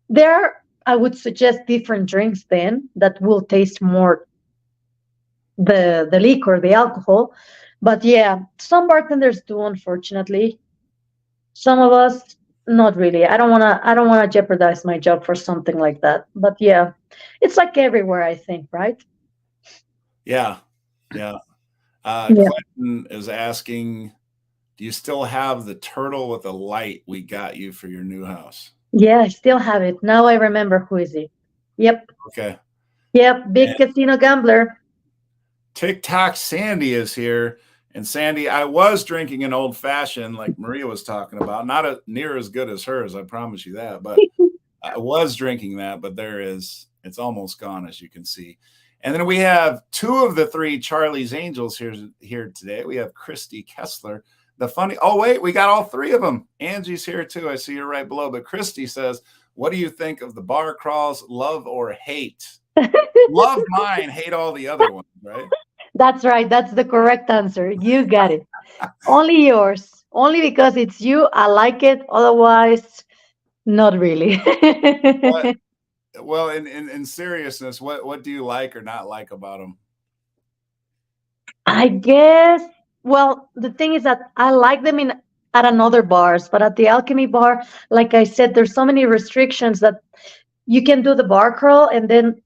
there, I would suggest different drinks then that will taste more the liquor, the alcohol. But yeah, some bartenders do, unfortunately. Some of us, not really. I don't wanna jeopardize my job for something like that. But yeah, it's like everywhere, I think, right? Yeah. Yeah. Yeah. Clinton is asking, do you still have the turtle with the light we got you for your new house? Yeah, I still have it. Now I remember who is he. Yep. Okay. Yep. And Big casino gambler. TikTok Sandy is here. And Sandy, I was drinking an old fashioned like Maria was talking about, not near as good as hers, I promise you that. But I was drinking that, but it's almost gone, as you can see. And then we have two of the three Charlie's Angels here today. We have Christy Kessler. Oh, wait, we got all three of them. Angie's here too. I see her right below. But Christy says, what do you think of the bar crawls? Love or hate? Love mine, hate all the other ones, right? That's right. That's the correct answer. You got it. Only yours. Only because it's you. I like it. Otherwise, not really. What? Well, in seriousness, what do you like or not like about them? I guess. Well, the thing is that I like them in at another bars, but at the Alchemy bar, like I said, there's so many restrictions that you can do the bar crawl, and then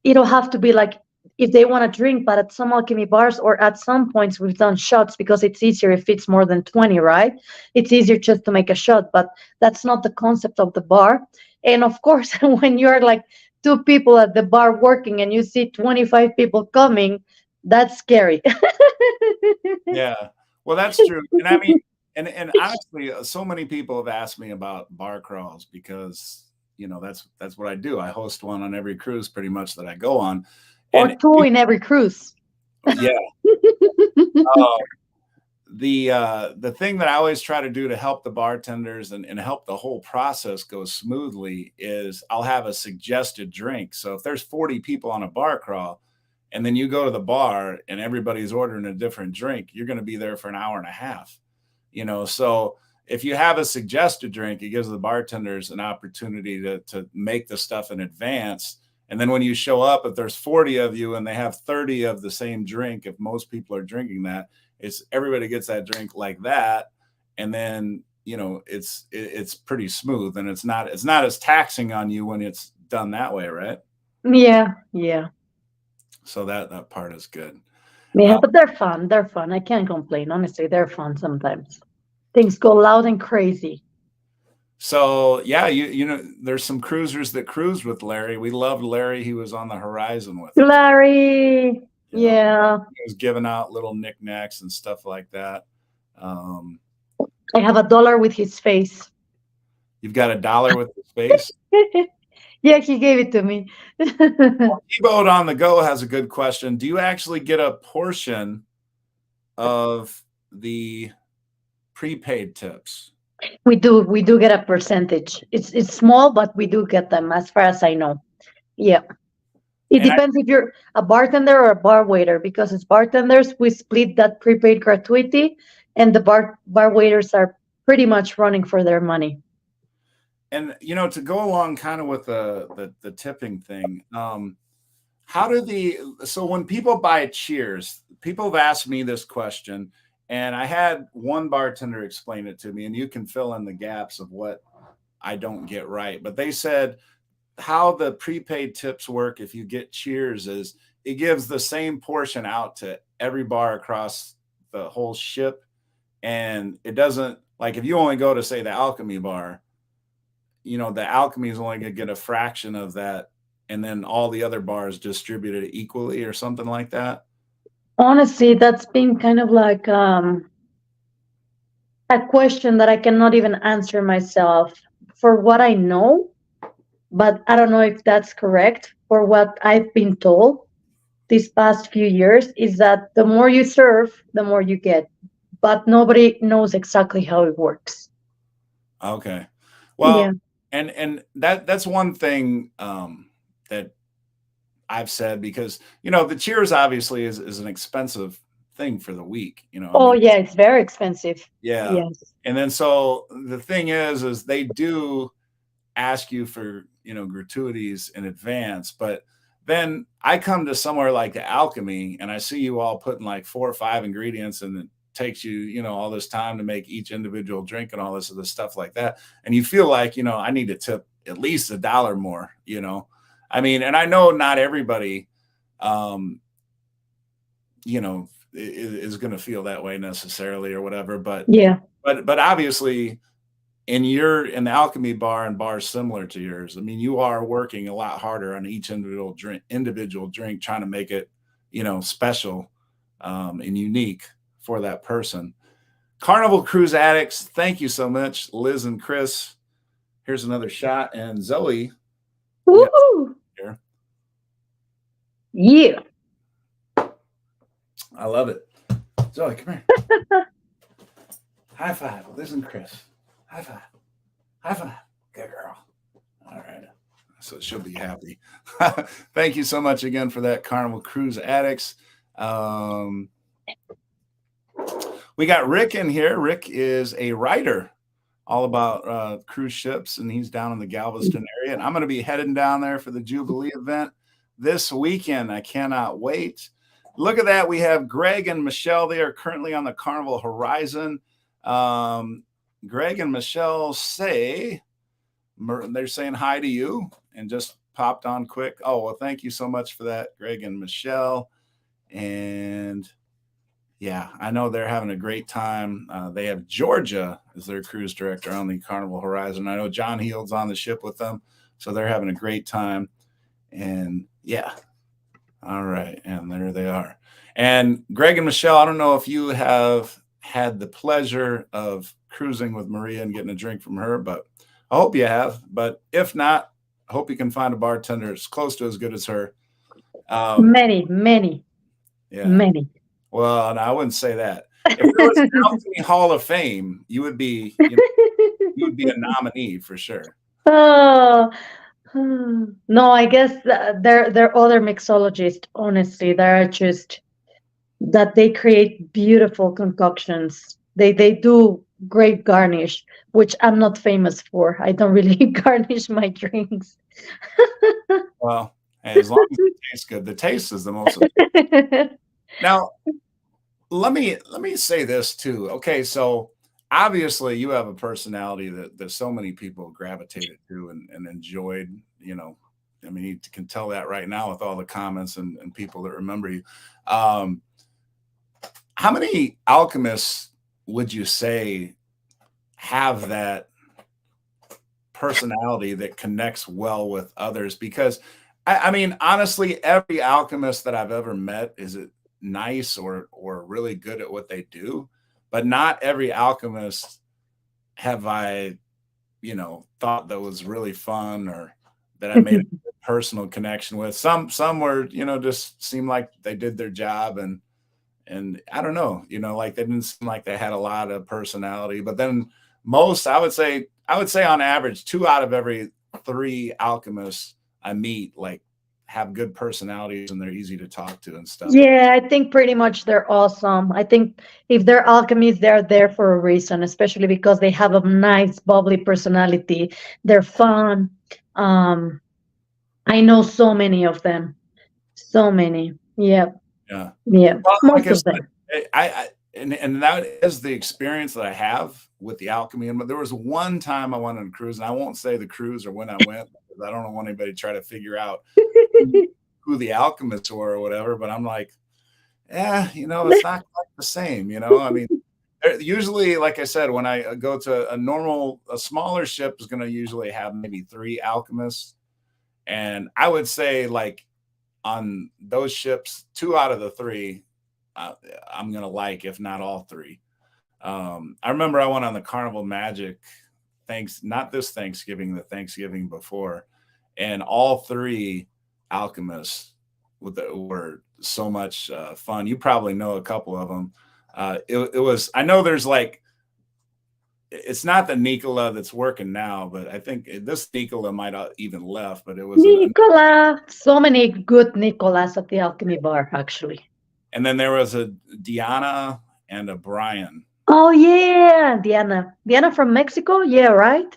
it'll have to be like if they want to drink. But at some Alchemy bars or at some points, we've done shots because it's easier if it's more than 20, right? It's easier just to make a shot, but that's not the concept of the bar. And of course, when you're like two people at the bar working and you see 25 people coming, that's scary. Yeah. Well, that's true. And I mean, and honestly, so many people have asked me about bar crawls because that's what I do. I host one on every cruise pretty much that I go on. Or And two in every cruise. yeah, uh, the thing that I always try to do to help the bartenders and help the whole process go smoothly is I'll have a suggested drink. So if there's 40 people on a bar crawl and then you go to the bar and everybody's ordering a different drink, you're going to be there for an hour and a half. So if you have a suggested drink, it gives the bartenders an opportunity to make the stuff in advance. And then when you show up, if there's 40 of you and they have 30 of the same drink, if most people are drinking that, it's everybody gets that drink like that. and then it's pretty smooth, and it's not as taxing on you when it's done that way, right? Yeah, yeah. So that part is good. Yeah, Uh, but they're fun. They're fun. I can't complain. Honestly, they're fun sometimes. Things go loud and crazy. so yeah, there's some cruisers that cruised with Larry. We loved Larry. He was on the horizon with us. Larry. You know, Yeah. he was giving out little knickknacks and stuff like that. Um, I have $1 with his face. you've got $1 with his face. Yeah, he gave it to me. T-Boat on the Go has a good question. Do you actually get a portion of the prepaid tips? We do get a percentage. It's small, but we do get them as far as I know. Yeah. It And depends if you're a bartender or a bar waiter, because as bartenders, we split that prepaid gratuity, and the bar waiters are pretty much running for their money. to go along kind of with the tipping thing, how do so when people buy Cheers, people have asked me this question, and I had one bartender explain it to me, and you can fill in the gaps of what I don't get right. But they said how the prepaid tips work if you get Cheers is it gives the same portion out to every bar across the whole ship, and it doesn't, like, if you only go to, say, the Alchemy bar, the Alchemy is only going to get a fraction of that, and then all the other bars distributed it equally or something like that. Honestly, that's been kind of like a question that I cannot even answer myself for what I know, but I don't know if that's correct. For what I've been told these past few years is that the more you serve, the more you get, but nobody knows exactly how it works. Okay. Yeah. Well, and that's one thing that I've said, because the Cheers obviously is an expensive thing for the week. I Oh, mean, yeah, it's very expensive. yeah. Yes. And then so the thing is they do ask you for gratuities in advance, but then I come to somewhere like the Alchemy and I see you all putting like 4 or 5 ingredients, and it takes you all this time to make each individual drink and all this other stuff like that, and you feel like I need to tip at least $1 more. I mean, and I know not everybody um is going to feel that way necessarily or whatever, but Yeah. obviously in the Alchemy bar and bars similar to yours, I mean, you are working a lot harder on each individual drink, trying to make it, special and unique for that person. Carnival Cruise Addicts, thank you so much, Liz and Chris. Here's another shot, and Zoe, you got Woohoo! here. Yeah. I love it. Zoe, come here. High five, Liz and Chris. High five. High five. Good girl. All right. So she'll be happy. Thank you so much again for that, Carnival Cruise Addicts. We got Rick in here. Rick is a writer all about cruise ships, and he's down in the Galveston area. And I'm going to be heading down there for the Jubilee event this weekend. I cannot wait. Look at that. We have Greg and Michelle. They are currently on the Carnival Horizon. Greg and Michelle they're saying hi to you and just popped on quick. Oh, well, thank you so much for that, Greg and Michelle. And yeah, I know they're having a great time. They have Georgia as their cruise director on the Carnival Horizon. I know John Heald's on the ship with them, so they're having a great time. And yeah, all right. And there they are. And Greg and Michelle, I don't know if you have had the pleasure of cruising with Maria and getting a drink from her, but I hope you have. But if not, I hope you can find a bartender as close to as good as her. Many. Yeah. Well, no, I wouldn't say that. If there was an Alchemy Hall of Fame, you would be a nominee for sure. Oh, no, I guess they're other mixologists. Honestly, they're just that they create beautiful concoctions. They do great garnish, which I'm not famous for. I don't really garnish my drinks. Well, hey, as long as it tastes good, the taste is the most important. Now, let me say this too. Okay, so obviously you have a personality that so many people gravitated to and enjoyed, you know. I mean, you can tell that right now with all the comments and people that remember you. Um, how many alchemists would you say have that personality that connects well with others? Because I mean, honestly, every alchemist that I've ever met is it nice or really good at what they do, but not every alchemist have I, you know, thought that was really fun or that I made a personal connection with. Some were, you know, just seemed like they did their job and I don't know, you know, like they didn't seem like they had a lot of personality. But then most, I would say on average, two out of every three alchemists I meet like have good personalities and they're easy to talk to and stuff. Yeah, I think pretty much they're awesome. I think if they're alchemists, they're there for a reason, especially because they have a nice, bubbly personality. They're fun. Um, I know so many of them. So many. Yeah, Yeah. yeah. Well, like Most I of said, them. I and that is the experience that I have with the alchemy. And there was one time I went on a cruise, and I won't say the cruise or when I went because I don't want anybody to try to figure out who, who the alchemists were or whatever. But I'm like, yeah, you know, it's not quite the same. You know, I mean, usually, like I said, when I go to a smaller ship is going to usually have maybe three alchemists, and I would say like on those ships, two out of the three, uh, I'm gonna like, if not all three. I remember I went on the Carnival Magic, thanks not this Thanksgiving, the Thanksgiving before, and all three alchemists were so much fun. You probably know a couple of them. It was. I know there's like it's not the Nicola that's working now, but I think this Nicola might have even left. But it was Nicola. So many good Nicolas at the Alchemy Bar, actually. and then there was a Diana and a Brian. Oh, yeah. Diana. Diana from Mexico? Yeah, right?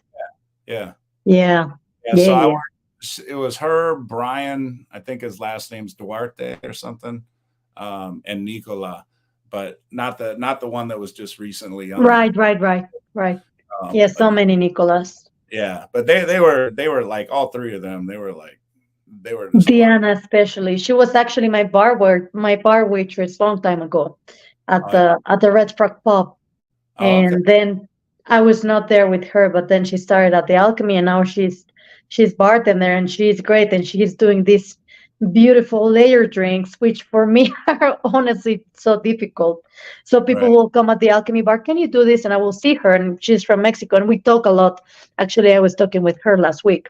Yeah, Yeah. yeah. Yeah, So I yeah. worked. It was her, Brian. I think his last name's Duarte or something, and Nicola, but not the one that was just recently on the. Right, right, right, right. Yeah, But so many Nicolas. yeah, but they were like all three of them. They were just a lot. Diana, especially. She was actually my bar waitress long time ago Oh, yeah. at the Red Frog Pub. Oh, okay. And then I was not there with her, but then she started at the Alchemy, and now she's bartender, and she's great, and she's doing these beautiful layer drinks, which for me are honestly so difficult. So people Right. will come at the Alchemy bar, can you do this? And I will see her, and she's from Mexico, and we talk a lot. Actually, I was talking with her last week,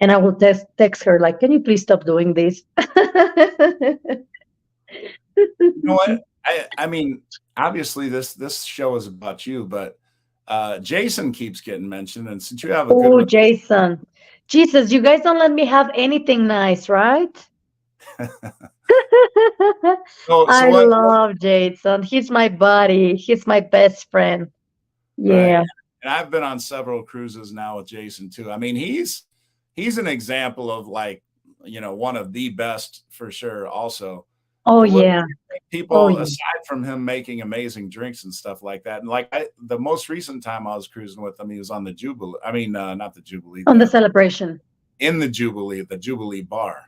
and I will text her like, can you please stop doing this? You know what? I mean, obviously this show is about you, but Jason keeps getting mentioned, and since you have a good Oh, Jason. Jesus, you guys don't let me have anything nice, right? so I what love Jason. He's my buddy. He's my best friend. right. Yeah. And I've been on several cruises now with Jason too. I mean, he's an example of like, you know, one of the best for sure also. Oh, What do yeah. you think Oh, people yeah. aside from him making amazing drinks and stuff like that? And like the most recent time I was cruising with him, he was on the Jubilee. I mean, not the Jubilee, On the the celebration. in the Jubilee bar.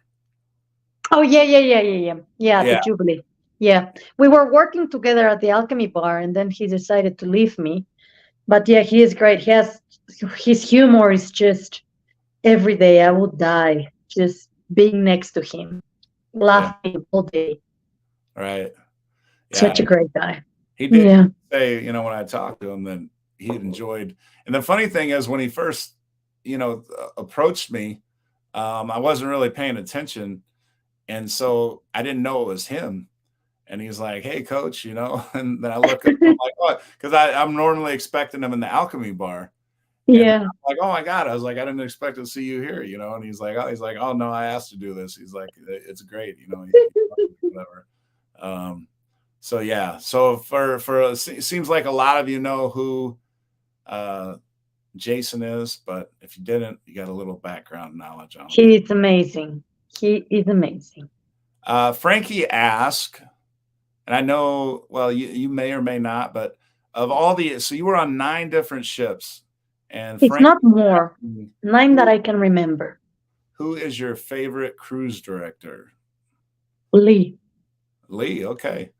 Oh, yeah, yeah, yeah, yeah, yeah. Yeah, the Yeah, Jubilee. Yeah. We were working together at the Alchemy Bar, and then he decided to leave me. But yeah, he is great. His humor is just every day I would die just being next to him, yeah, laughing all day. right. Yeah, Such a great guy. he did Yeah. say, you know, when I talked to him, that he enjoyed. And the funny thing is, when he first, you know, approached me, I wasn't really paying attention, and so I didn't know it was him. And he's like, "Hey, coach," you know. And then I look up, I'm like, "What?" Because I'm normally expecting him in the Alchemy bar, and Yeah. I'm like, "Oh my god!" I was like, "I didn't expect to see you here," you know. And he's like, "Oh no, I asked to do this." He's like, "It's great," you know. Whatever. Um, so yeah, so it seems like a lot of you know who uh, Jason is, but if you didn't, you got a little background knowledge on him. He is amazing. He is amazing. Frankie asked, and I know, well, you may or may not, but of all the, so you were on 9 different ships, and It's Frank, not more. 9 that I can remember. who is your favorite cruise director? Lee, Lee, okay.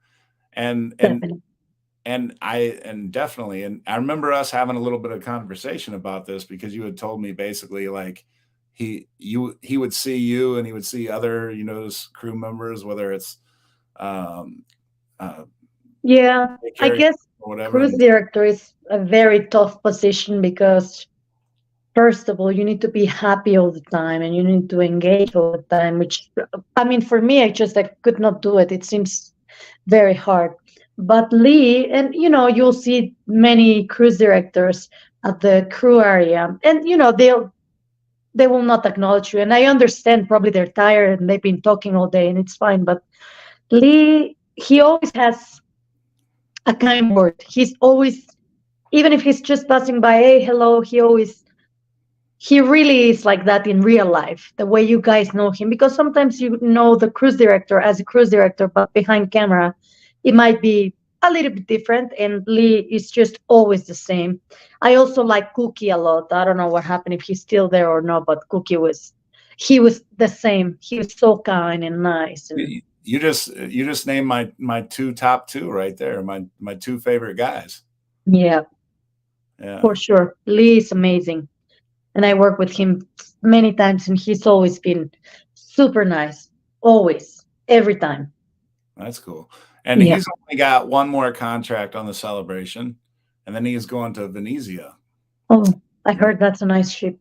And definitely. and definitely, and I remember us having a little bit of conversation about this, because you had told me basically like he would see you and he would see other, crew members, whether it's um Yeah, I carry guess or whatever. cruise And director is a very tough position because first of all, you need to be happy all the time and you need to engage all the time, which I mean, for me, I could not do it. It seems very hard. But Lee, and you'll see many cruise directors at the crew area, and they will not acknowledge you. And I understand probably they're tired and they've been talking all day and it's fine. But Lee, he always has a kind word. He's always, even if he's just passing by, hey, hello, he really is like that in real life, the way you guys know him. Because sometimes you know the cruise director as a cruise director, but behind camera, it might be a little bit different. And Lee is just always the same. I also like Cookie a lot. I don't know what happened, if he's still there or not, but he was the same. He was so kind and nice. And you just named my top two right there, my 2 favorite guys. yeah, Yeah, for sure. Lee is amazing. And I work with him many times, and he's always been super nice. Always, every time. that's cool. And Yeah. he's only got one more contract on the Celebration, and then he's going to Venezia. Oh, I heard that's a nice ship.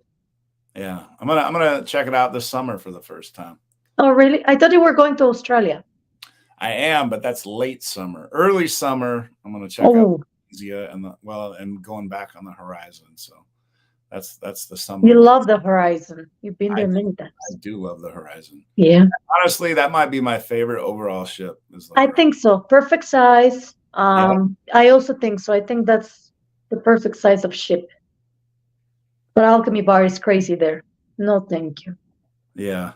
Yeah, I'm gonna check it out this summer for the first time. Oh, really? I thought you were going to Australia. I am, but that's late summer. Early summer, I'm gonna check out Oh, Venezia and going back on the horizon. So that's the you summer. love the horizon. You've been I there many I times. do love the horizon. Yeah, Honestly, that might be my favorite overall ship. Is the I horizon. think so. Perfect size. Yeah, I also think so. I think that's the perfect size of ship. But Alchemy Bar is crazy there. No, thank you. yeah.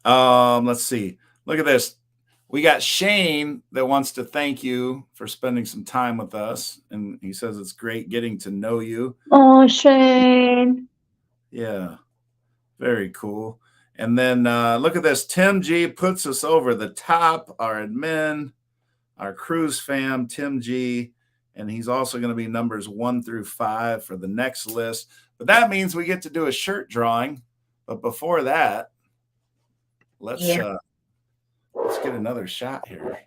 Let's see. Look at this. We got Shane that wants to thank you for spending some time with us, and he says it's great getting to know you. Oh, Shane. Yeah, very cool. And then look at this. Tim G puts us over the top. Our admin, our cruise fam, Tim G, and he's also going to be numbers 1 through 5 for the next list. But that means we get to do a shirt drawing. But before that, let's Yeah. let's get another shot here.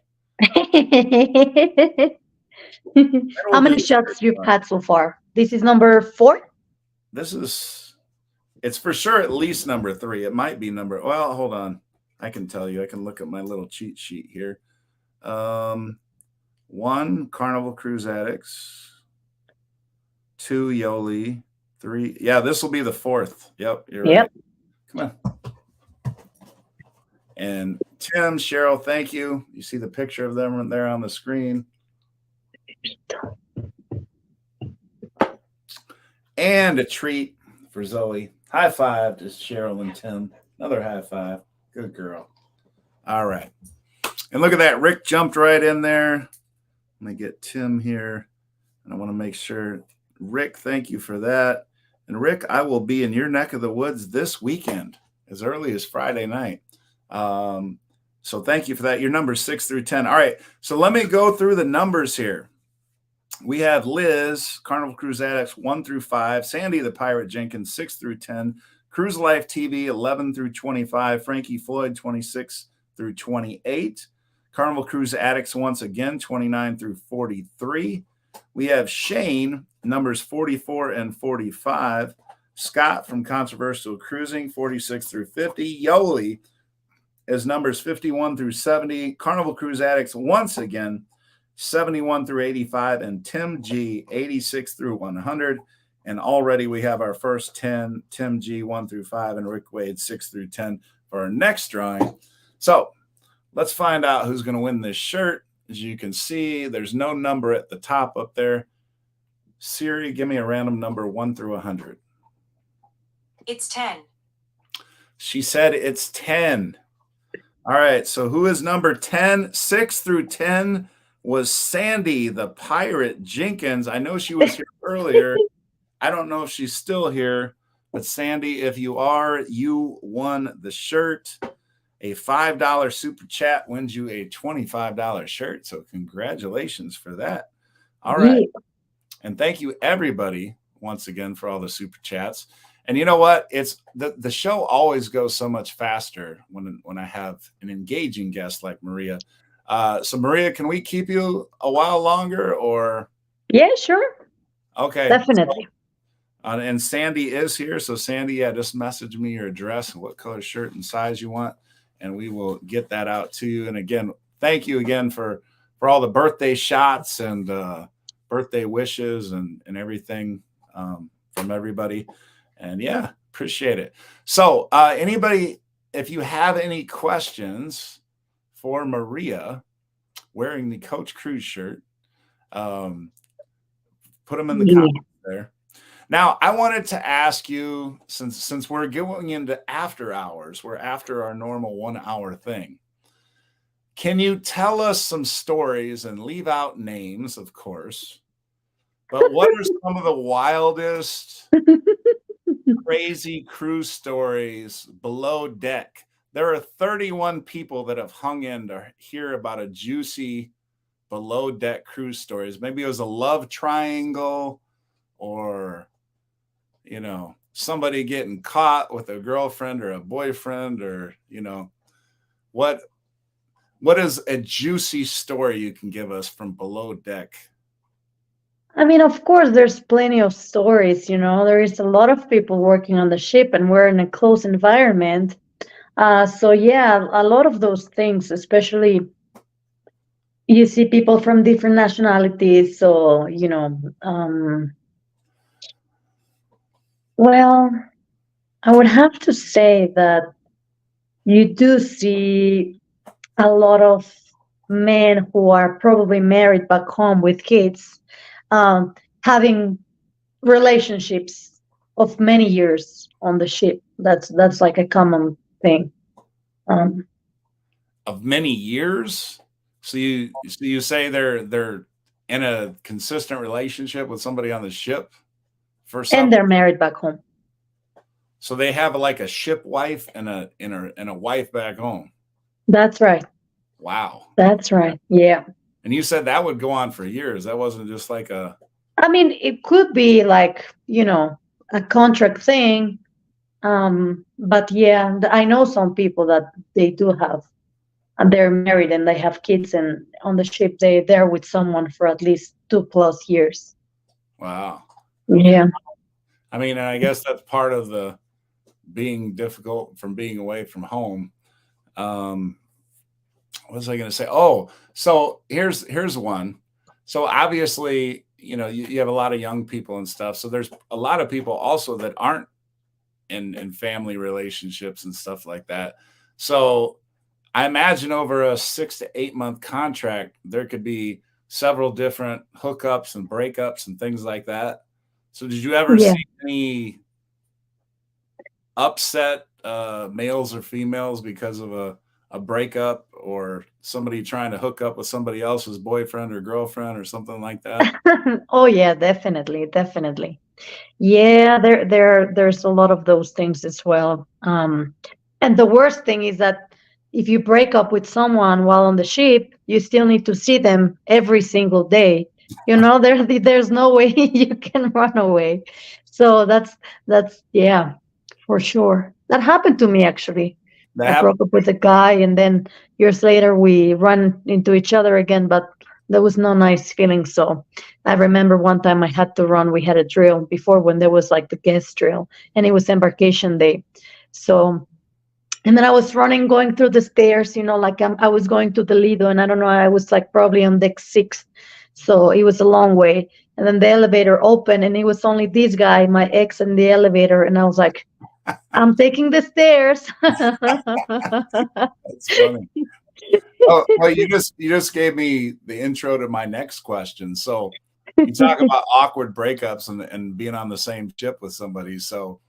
How many shots you've had so far? This is number 4? It's for sure at least number 3. It might be well, hold on. I can tell you. I can look at my little cheat sheet here. 1, Carnival Cruise Addicts. 2, Yoli. 3. Yeah, this will be the 4th. Yep, you're right. Come on. And Tim, Cheryl, thank you. You see the picture of them there on the screen. And a treat for Zoe. High five to Cheryl and Tim. Another high five. Good girl. All right. And look at that. Rick jumped right in there. Let me get Tim here. And I want to make sure. Rick, thank you for that. And Rick, I will be in your neck of the woods this weekend, as early as Friday night. So thank you for that. Your numbers 6 through 10. All right. So let me go through the numbers here. We have Liz, Carnival Cruise Addicts 1 through 5, Sandy the Pirate Jenkins 6 through 10, Cruise Life TV 11 through 25, Frankie Floyd 26 through 28, Carnival Cruise Addicts once again 29 through 43. We have Shane, numbers 44 and 45, Scott from Controversial Cruising 46 through 50, Yoli is numbers 51 through 70, Carnival Cruise Addicts once again 71 through 85, and Tim G 86 through 100. And already we have our first 10, Tim G 1 through 5, and Rick Wade 6 through 10 for our next drawing. So let's find out who's going to win this shirt. As you can see, there's no number at the top up there. Siri, give me a random number 1 through 100. It's 10. She said it's 10. All right, so who is number 10? 6 through 10 was Sandy the Pirate Jenkins. I know she was here earlier. I don't know if she's still here, but Sandy, if you are, you won the shirt. A $5 super chat wins you a $25 shirt. So congratulations for that. All right. Yeah. And thank you everybody once again for all the super chats. And you know what? It's the show always goes so much faster when I have an engaging guest like Maria. So Maria, can we keep you a while longer or? Yeah, sure. Okay. Definitely. And Sandy is here. So Sandy, yeah, just message me your address and what color shirt and size you want, and we will get that out to you. And again, thank you again for all the birthday shots and birthday wishes and everything from everybody. And yeah, appreciate it. So anybody, if you have any questions for Maria wearing the Coach Cruz shirt, put them in the comments there. Now, I wanted to ask you, since we're going into after hours, we're after our normal 1 hour thing. Can you tell us some stories and leave out names, of course, but what are some of the wildest, crazy cruise stories below deck? There are 31 people that have hung in to hear about a juicy below deck cruise stories. Maybe it was a love triangle or, you know, somebody getting caught with a girlfriend or a boyfriend, or, you know, what is a juicy story you can give us from below deck? I mean, of course, there's plenty of stories, you know, there is a lot of people working on the ship and we're in a close environment. So yeah, a lot of those things, especially you see people from different nationalities. So, you know, well, I would have to say that you do see a lot of men who are probably married back home with kids, having relationships of many years on the ship. That's like a common thing. Of many years? So you say they're in a consistent relationship with somebody on the ship for some, and they're married back home. so they have like a ship wife and a wife back home. That's right. Wow. That's right. Yeah. And you said that would go on for years. That wasn't just like a. I mean, it could be like, you know, a contract thing. But yeah, I know some people that they do have, and they're married and they have kids, and on the ship they're there with someone for at least 2+ years. Wow. Yeah. I mean, and I guess that's part of the being difficult from being away from home. What was I going to say? Oh, so here's one. So obviously, you know, you have a lot of young people and stuff. So there's a lot of people also that aren't in family relationships and stuff like that. So I imagine over a 6 to 8 month contract, there could be several different hookups and breakups and things like that. So did you ever see any upset males or females because of a breakup, or somebody trying to hook up with somebody else's boyfriend or girlfriend or something like that? Oh yeah, definitely, definitely. Yeah, there's a lot of those things as well. And the worst thing is that if you break up with someone while on the ship, you still need to see them every single day. You know, there's no way you can run away. So that's yeah, for sure. That happened to me actually. That I happened. broke up with a guy, and then years later we run into each other again, but there was no nice feeling. So I remember one time I had to run. We had a drill before when there was like the guest drill, and it was embarkation day. So, and then I was running, going through the stairs, you know, like I was going to the Lido, and I don't know, I was like probably on deck 6. So it was a long way. And then the elevator opened, and it was only this guy, my ex, in the elevator. And I was like, I'm taking the stairs. That's funny. Oh, well, you just gave me the intro to my next question. So you talk about awkward breakups and being on the same ship with somebody. So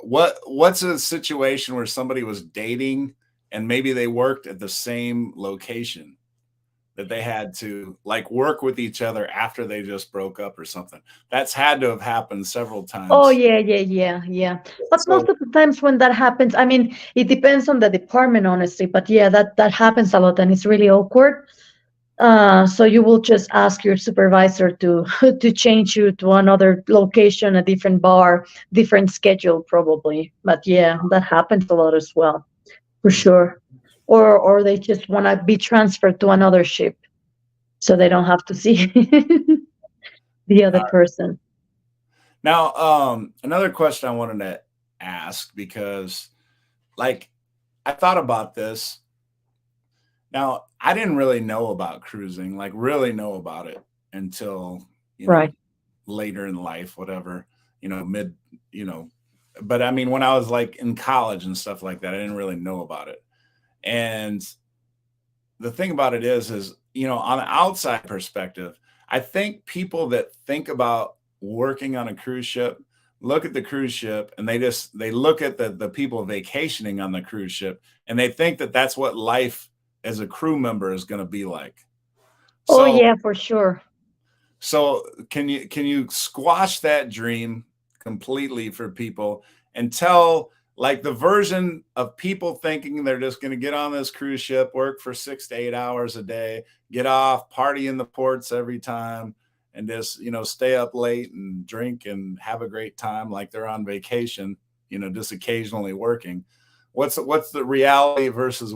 what's a situation where somebody was dating and maybe they worked at the same location? that they had to like work with each other after they just broke up or something. That's had to have happened several Oh times. yeah. But most So of the times when that happens, I mean, it depends on the department, honestly. But yeah, that happens a lot, and it's really awkward. So you will just ask your supervisor to to change you to another location, a different bar, different schedule, probably. But yeah, that happens a lot as well, for sure. Or they just want to be transferred to another ship, so they don't have to see the other person. now, another question I wanted to ask because, like, I thought about this. Now, I didn't really know about cruising, like, really know about it until, you know, Right. later in life, whatever, mid, you know, but I mean, when I was like in college and stuff like that, I didn't really know about it. And the thing about it is, on an outside perspective, I think people that think about working on a cruise ship look at the cruise ship and they look at the people vacationing on the cruise ship and they think that that's what life as a crew member is going to be like. Oh So yeah, for sure. so can you squash that dream completely for people and tell like the version of people thinking they're just going to get on this cruise ship, work for 6 to 8 hours a day, get off, party in the ports every time, and just stay up late and drink and have a great time like they're on vacation, just occasionally working. What's the reality versus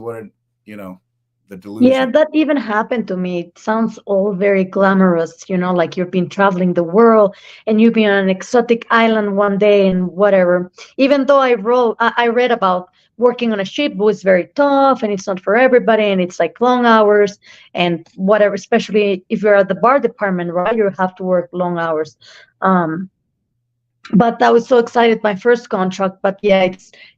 you know the Yeah, delusion? that even happened to me. It sounds all very glamorous, like you've been traveling the world and you've been on an exotic island one day and whatever. Even though I read about working on a ship was very tough and it's not for everybody and it's like long hours and whatever, especially if you're at the bar department, right? You have to work long hours. Um, but I was so excited my first contract. But yeah,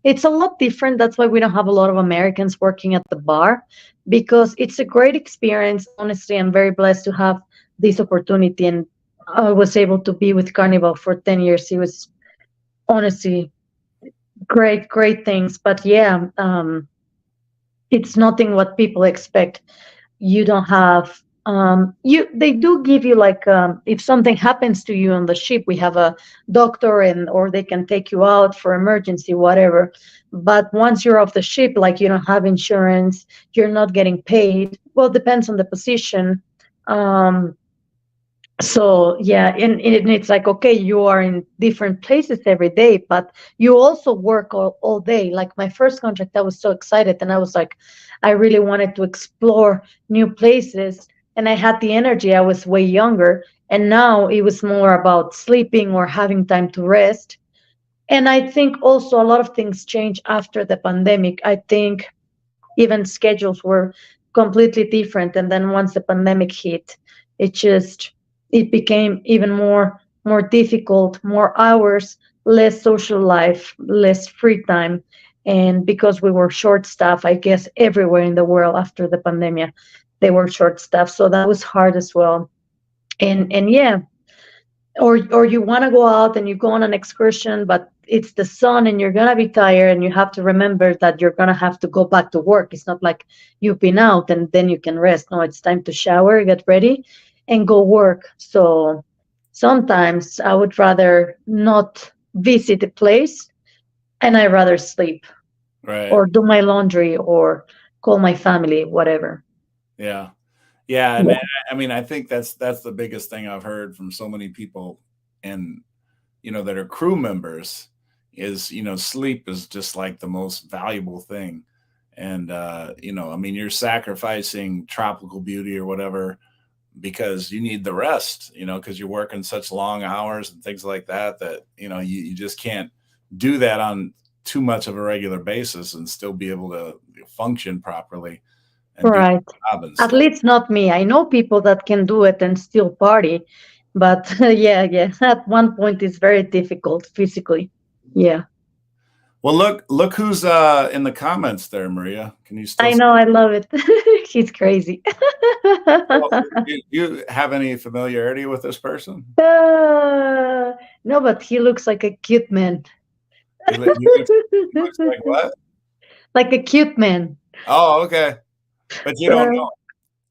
it's a lot different. That's why we don't have a lot of Americans working at the bar, because it's a great experience. Honestly, I'm very blessed to have this opportunity, and I was able to be with Carnival for 10 years. It was honestly great things. But yeah, it's nothing what people expect. You don't have you they do give you like, if something happens to you on the ship, we have a doctor, and or they can take you out for emergency, whatever. But once you're off the ship, like, you don't have insurance, you're not getting paid. Well, depends on the position. um so yeah, and it's like, okay, you are in different places every day, but you also work all day. Like my first contract, I was so excited, and I was like, I really wanted to explore new places, and I had the energy. I was way younger, and now it was more about sleeping or having time to rest. And I think also a lot of things changed after the pandemic. I think even schedules were completely different, and then once the pandemic hit, it just it became even more difficult, more hours, less social life, less free time. And because we were short staff, I guess everywhere in the world after the pandemic, they were short staff, so that was hard as well. And yeah, or you want to go out and you go on an excursion, but it's the sun and you're going to be tired, and you have to remember that you're going to have to go back to work. It's not like you've been out and then you can rest. No, it's time to shower, get ready, and go work. So sometimes I would rather not visit a place, and I rather sleep Right. or do my laundry or call my family, whatever. Yeah. Yeah, and Yeah. I mean, I think that's the biggest thing I've heard from so many people and that are crew members is, sleep is just like the most valuable thing. And I mean, you're sacrificing tropical beauty or whatever because you need the rest, because you're working such long hours and things like that you just can't do that on too much of a regular basis and still be able to function properly and do Right. the job and At stuff. least not me. I know people that can do it and still party, but yeah, at one point it's very difficult physically. Yeah, Well, look who's in the comments there, Maria. Can you still I see? know. I love it. He's crazy. Well, you have any familiarity with this person? No, but he looks like a cute man. He looks like what? Like a cute man. Oh, okay. But you don't Uh, know.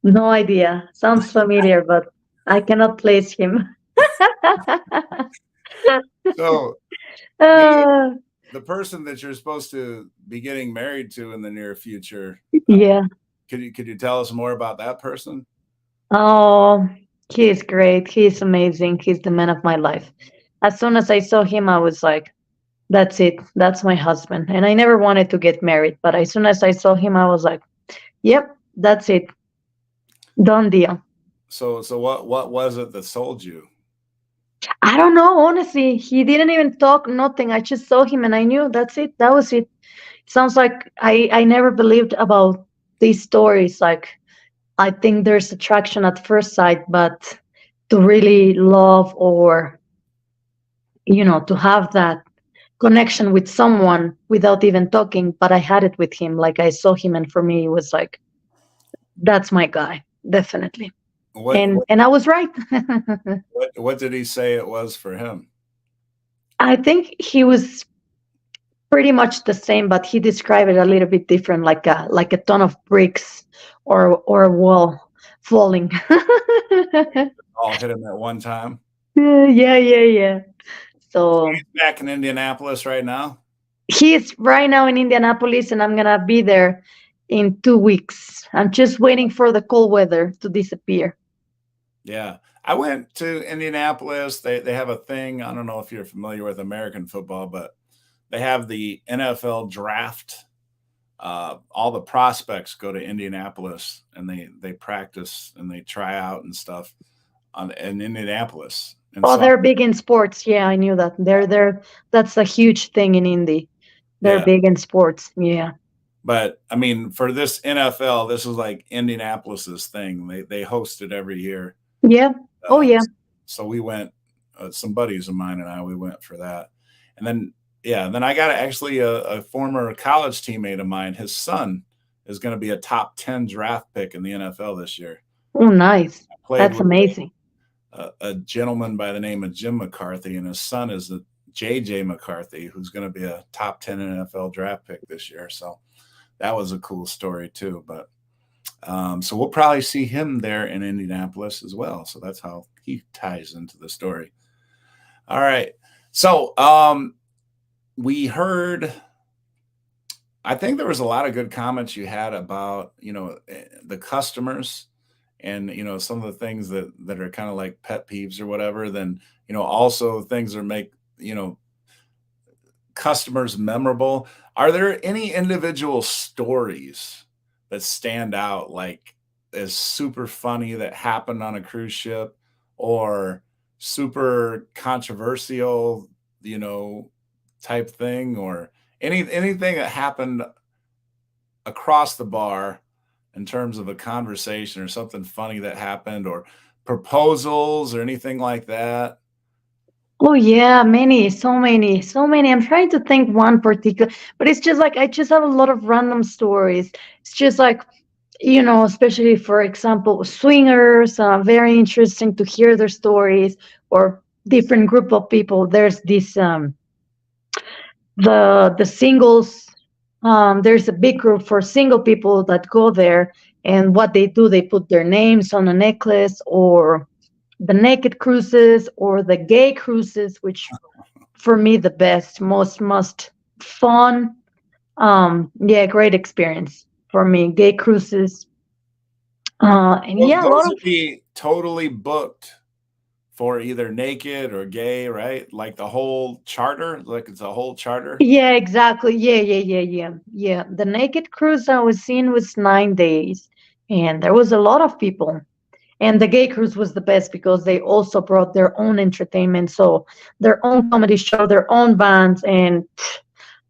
No idea. Sounds familiar, but I cannot place him. So the uh, the person that you're supposed to be getting married to in the near future, yeah. could you tell us more about that person? Oh, he is great. He's amazing. He's the man of my life. As soon as I saw him, I was like, that's it. That's my husband. And I never wanted to get married, but as soon as I saw him, I was like, yep, that's it. Done deal. So what was it that sold you? I don't know, honestly. He didn't even talk, nothing. I just saw him and I knew that's it. That was it. Sounds like I never believed about these stories. Like, I think there's attraction at first sight, but to really love or, to have that connection with someone without even talking, but I had it with him. Like, I saw him, and for me, it was like, that's my guy, definitely. What And I was right. what did he say it was for him? I think he was pretty much the same, but he described it a little bit different, like a ton of bricks or a wall falling. All hit him at one time. Yeah. So He's back in Indianapolis right now. he's right now in Indianapolis, and I'm gonna be there in 2 weeks. I'm just waiting for the cold weather to disappear. Yeah. I went to Indianapolis. They have a thing. I don't know if you're familiar with American football, but they have the NFL draft. All the prospects go to Indianapolis and they practice and they try out and stuff in Indianapolis. And Oh, so they're big in sports. Yeah, I knew that. They're that's a huge thing in Indy. They're yeah, big in sports. Yeah. but I mean for this NFL, this is like Indianapolis's thing. They host it every year. Yeah. Oh Uh, yeah. so we went. Some buddies of mine and I we went for that, and then yeah, then I got actually a former college teammate of mine. His son is going to be a top 10 draft pick in the NFL this year. Oh, nice. Played That's with amazing. a gentleman by the name of Jim McCarthy, and his son is the JJ McCarthy, who's going to be a top 10 NFL draft pick this year. So that was a cool story too. But so we'll probably see him there in Indianapolis as well. So that's how he ties into the story. All right. So we heard, I think there was a lot of good comments you had about, the customers and, some of the things that are kind of like pet peeves or whatever. Then, also things that make, customers memorable. Are there any individual stories that stand out like as super funny that happened on a cruise ship or super controversial, type thing or anything that happened across the bar in terms of a conversation or something funny that happened or proposals or anything like that? Oh yeah, many, so many, so many. I'm trying to think one particular, but it's just like I just have a lot of random stories. It's just like, especially for example, swingers, very interesting to hear their stories or different group of people. There's this the singles. There's a big group for single people that go there, and what they do, they put their names on a necklace, or the naked cruises, or the gay cruises, which for me the best, most fun. Yeah, great experience for me. Gay cruises. And Well, yeah, a lot those of would be totally booked for either naked or gay, right? Like the whole charter, like it's a whole charter. yeah, exactly. Yeah. The naked cruise I was in was 9 days, and there was a lot of people. And the gay cruise was the best because they also brought their own entertainment, so their own comedy show, their own bands, and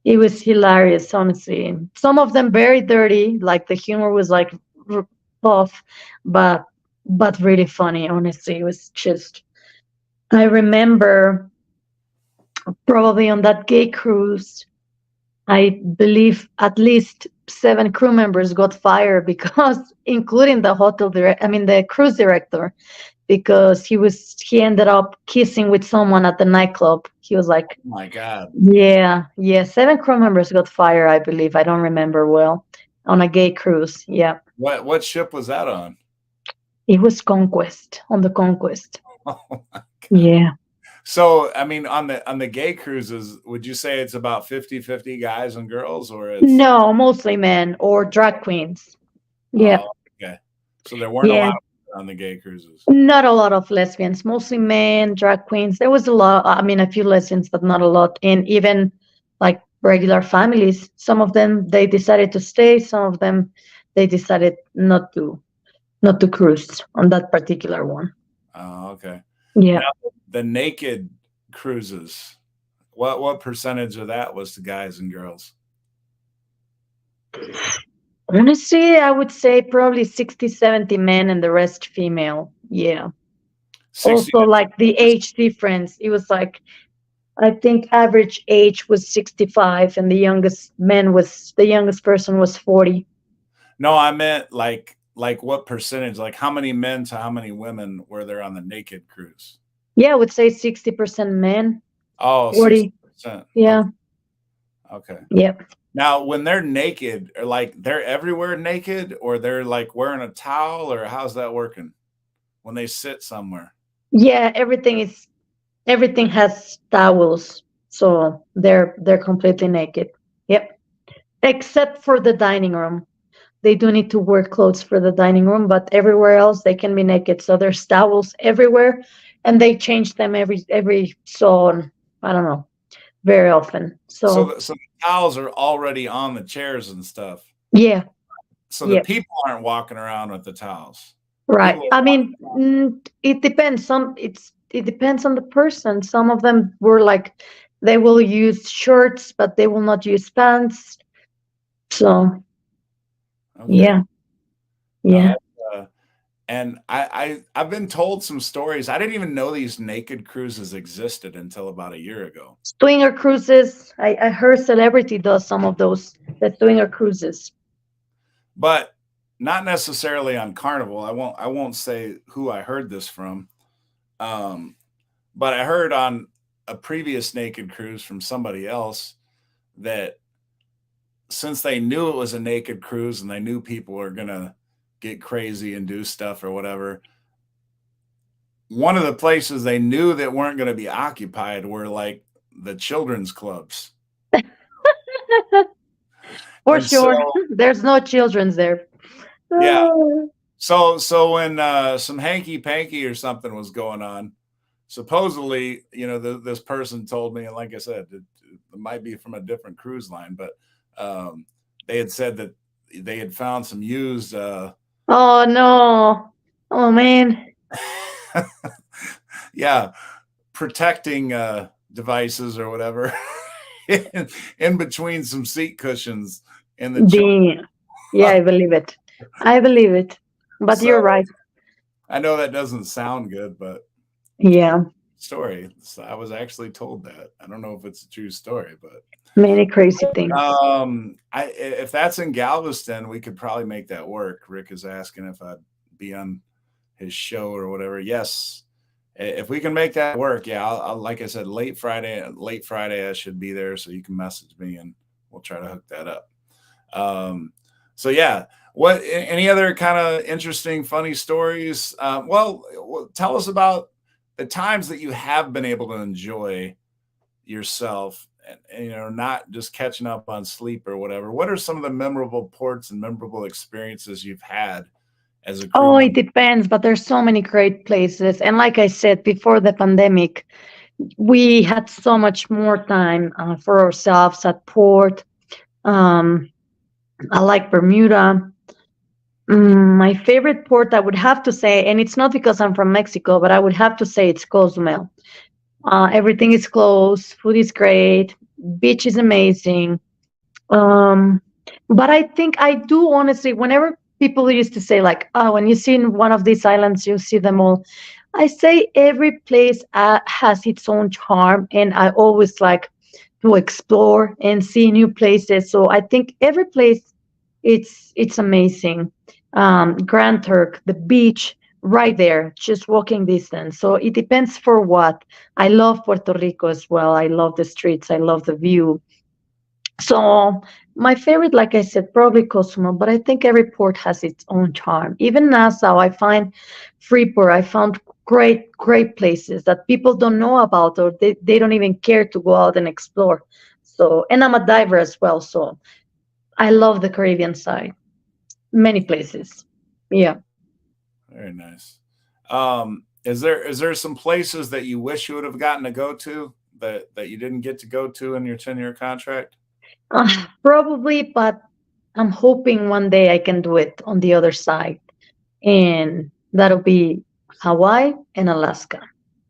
it was hilarious, honestly. Some of them very dirty, like the humor was like rough, but really funny. Honestly, it was just. I remember probably on that gay cruise, I believe at least 7 crew members got fired because, including the the cruise director, because he ended up kissing with someone at the nightclub. He was like, Oh my God. yeah, 7 crew members got fired, I believe. I don't remember well, on a gay cruise. Yeah. What ship was that on? It was Conquest, on the Conquest. Oh my God. Yeah. So, I mean, on the gay cruises, would you say it's about 50-50 guys and girls, or it's No, mostly men or drag queens. Yeah. oh, okay. So there weren't a Yeah. lot of on the gay cruises. Not a lot of lesbians, mostly men, drag queens. There was a lot, I mean, a few lesbians, but not a lot. And even like regular families, some of them they decided to stay, some of them they decided not to cruise on that particular one. Oh, okay. Yeah. Now, the naked cruises, what percentage of that was to guys and girls? Honestly, I would say probably 60, 70 men and the rest female. Yeah. 60 Also, to like the age difference, it was like, I think average age was 65 and the youngest person was 40. No, I meant like what percentage? Like how many men to how many women were there on the naked cruise? Yeah, I would say 60% men, Oh, 40. 60%. Yeah. Okay. Okay. Yeah. Now, when they're naked, or like they're everywhere naked, or they're like wearing a towel, or how's that working when they sit somewhere? Yeah, everything has towels. So they're completely naked. Yep. Except for the dining room. They do need to wear clothes for the dining room, but everywhere else they can be naked. So there's towels everywhere, and they change them every so I don't know, very often. So So the towels are already on the chairs and stuff. yeah, So the yeah, people aren't walking around with the towels. right. People are I walking mean, it depends. It depends on the person. Some of them were like they will use shirts, but they will not use pants. So around. Okay. yeah, No, yeah. and I've been told some stories. I didn't even know these naked cruises existed until about a year ago. Swinger cruises. I heard Celebrity does some of those. The swinger cruises. But not necessarily on Carnival. I won't say who I heard this from. Um, but I heard on a previous naked cruise from somebody else that since they knew it was a naked cruise and they knew people were gonna get crazy and do stuff or whatever, one of the places they knew that weren't going to be occupied were like the children's clubs. For And so sure. There's no children's there. yeah, Oh, so when some hanky panky or something was going on, supposedly, this person told me, and like I said, it might be from a different cruise line, but they had said that they had found some used oh no. Oh man. yeah, protecting devices or whatever in between some seat cushions in the Damn. Yeah, I believe it. I believe it. But so you're right. I know that doesn't sound good, but Yeah. story. So I was actually told that. I don't know if it's a true story, but Many crazy things. if that's in Galveston, we could probably make that work. Rick is asking if I'd be on his show or whatever. Yes, if we can make that work, yeah. I'll like I said, late Friday, I should be there, so you can message me and we'll try to hook that up. So yeah, what any other kind of interesting, funny stories? Well, tell us about the times that you have been able to enjoy yourself and not just catching up on sleep or whatever. What are some of the memorable ports and memorable experiences you've had as a crew Oh, it member? depends, but there's so many great places. And like I said, before the pandemic, we had so much more time for ourselves at port. Um, I like Bermuda. My favorite port, I would have to say, and it's not because I'm from Mexico, but I would have to say it's Cozumel. Everything is close, food is great, beach is amazing. Um, but I think I do honestly, whenever people used to say, like, oh, when you see in one of these islands, you see them all. I say every place has its own charm, and I always like to explore and see new places. So I think every place it's amazing. Grand Turk, the beach, right there, just walking distance. So it depends for what. I love Puerto Rico as well. I love the streets. I love the view. So my favorite, like I said, probably Cozumel, but I think every port has its own charm. Even Nassau, I find Freeport, I found great places that people don't know about, or they don't even care to go out and explore. So, and I'm a diver as well, so I love the Caribbean side. Many places. Yeah. Very nice. Is there some places that you wish you would have gotten to go to that you didn't get to go to in your 10-year contract? Probably, but I'm hoping one day I can do it on the other side. And that'll be Hawaii and Alaska.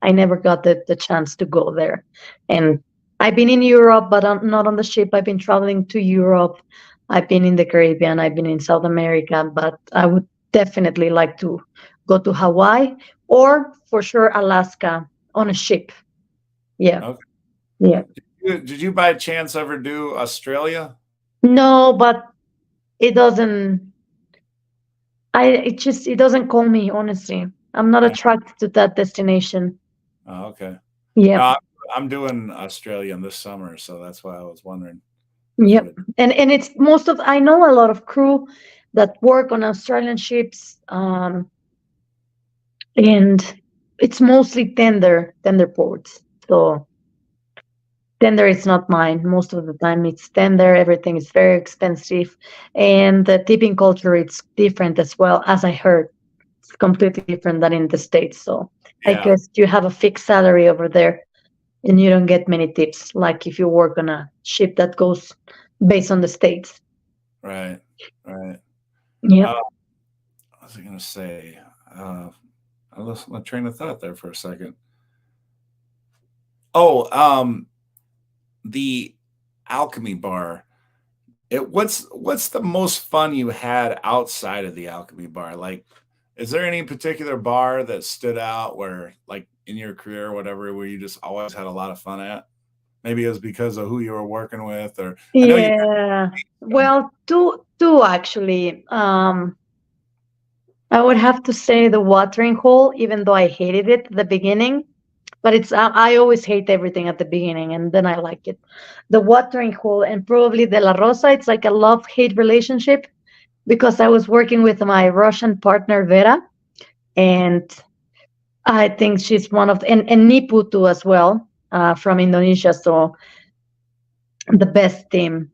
I never got the chance to go there. And I've been in Europe, but I'm not on the ship. I've been traveling to Europe. I've been in the Caribbean. I've been in South America, but I would definitely like to go to Hawaii or for sure Alaska on a ship. Yeah. Okay. Yeah. Did you by chance ever do Australia? No, but it doesn't it doesn't call me, honestly. I'm not attracted to that destination. Oh, okay. Yeah. No, I'm doing Australia this summer, so that's why I was wondering. Yep. And it's most of I know a lot of crew that work on Australian ships, and it's mostly tender ports. So tender is not mine. Most of the time it's tender. Everything is very expensive, and the tipping culture it's different as well. As I heard, it's completely different than in the States. So I Yeah. guess you have a fixed salary over there, and you don't get many tips like if you work on a ship that goes based on the States. Right. Yeah. What was I going to say? I lost my train of thought there for a second. Oh, the Alchemy Bar. What's the most fun you had outside of the Alchemy Bar? Like, is there any particular bar that stood out where, like, in your career or whatever, where you just always had a lot of fun at? Maybe it was because of who you were working with, or I know you. Yeah. Well, two actually. I would have to say the watering hole, even though I hated it at the beginning. But it's I always hate everything at the beginning, and then I like it. The watering hole and probably De La Rosa. It's like a love-hate relationship because I was working with my Russian partner Vera, and I think she's one of and Nipu too as well, from Indonesia. So the best team,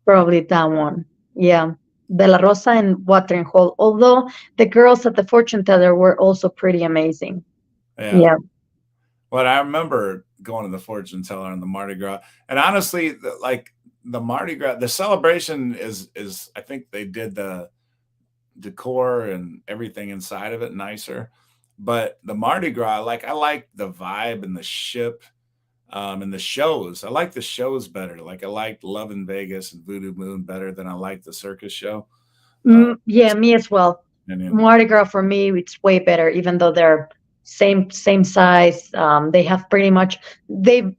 probably that one. Yeah. De La Rosa and Watering Hole. Although the girls at the fortune teller were also pretty amazing. Yeah. Well, I remember going to the fortune teller on the Mardi Gras, and honestly, like the Mardi Gras, the celebration is I think they did the decor and everything inside of it nicer, but the Mardi Gras, like I like the vibe and the ship, and the shows. I like the shows better. Like I liked Love in Vegas and Voodoo Moon better than I liked the circus show. Yeah, me as well. And Mardi Gras for me, it's way better, even though they're same size. They have they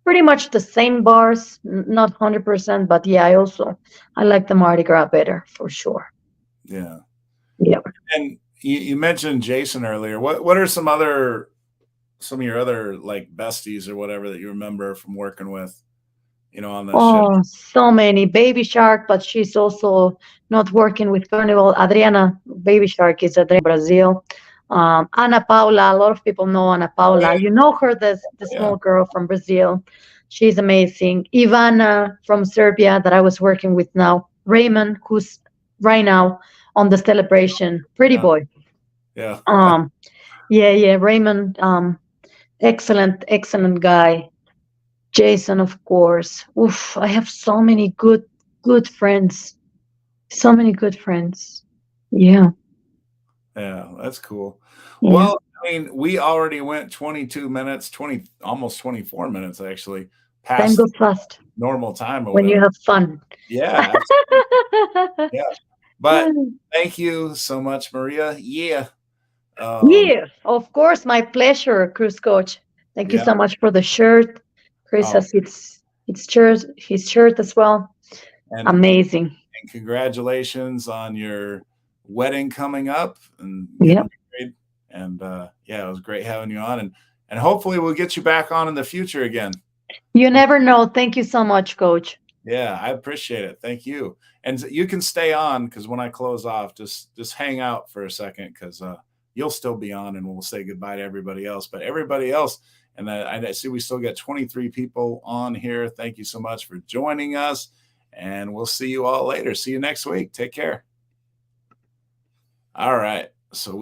pretty much the same bars, not 100%, but yeah, I like the Mardi Gras better for sure. Yeah. Yeah. And you mentioned Jason earlier. What are some of your other like besties or whatever that you remember from working with, on the ship? Oh, so many. Baby Shark, but she's also not working with Carnival. Adriana, Baby Shark is Adriana Brazil. Ana Paula, a lot of people know Ana Paula. You know her, the small girl from Brazil. She's amazing. Ivana from Serbia that I was working with now. Raymond, who's right now on the celebration. Pretty boy. Yeah. Yeah. Raymond, excellent guy. Jason, of course. Oof, I have so many good friends. So many good friends. Yeah. Yeah, that's cool. Yeah. Well, I mean, we already went 22 minutes, almost 24 minutes actually, Time past goes fast normal time or when you whatever. have fun. Yeah, absolutely. Yeah. But thank you so much, Maria. Yeah. Yeah, of course, my pleasure, cruise coach. Thank you Yeah. so much for the shirt. Chris Oh, has his shirt as well. and Amazing. congratulations on your wedding coming up and Yeah. getting married. And yeah, it was great having you on, and hopefully we'll get you back on in the future again. You never know. Thank you so much, coach. Yeah, I appreciate it. Thank you. And you can stay on because when I close off, just hang out for a second because you'll still be on and we'll say goodbye to everybody else. But everybody else, and I see we still got 23 people on here. Thank you so much for joining us. And we'll see you all later. See you next week. Take care. All right. So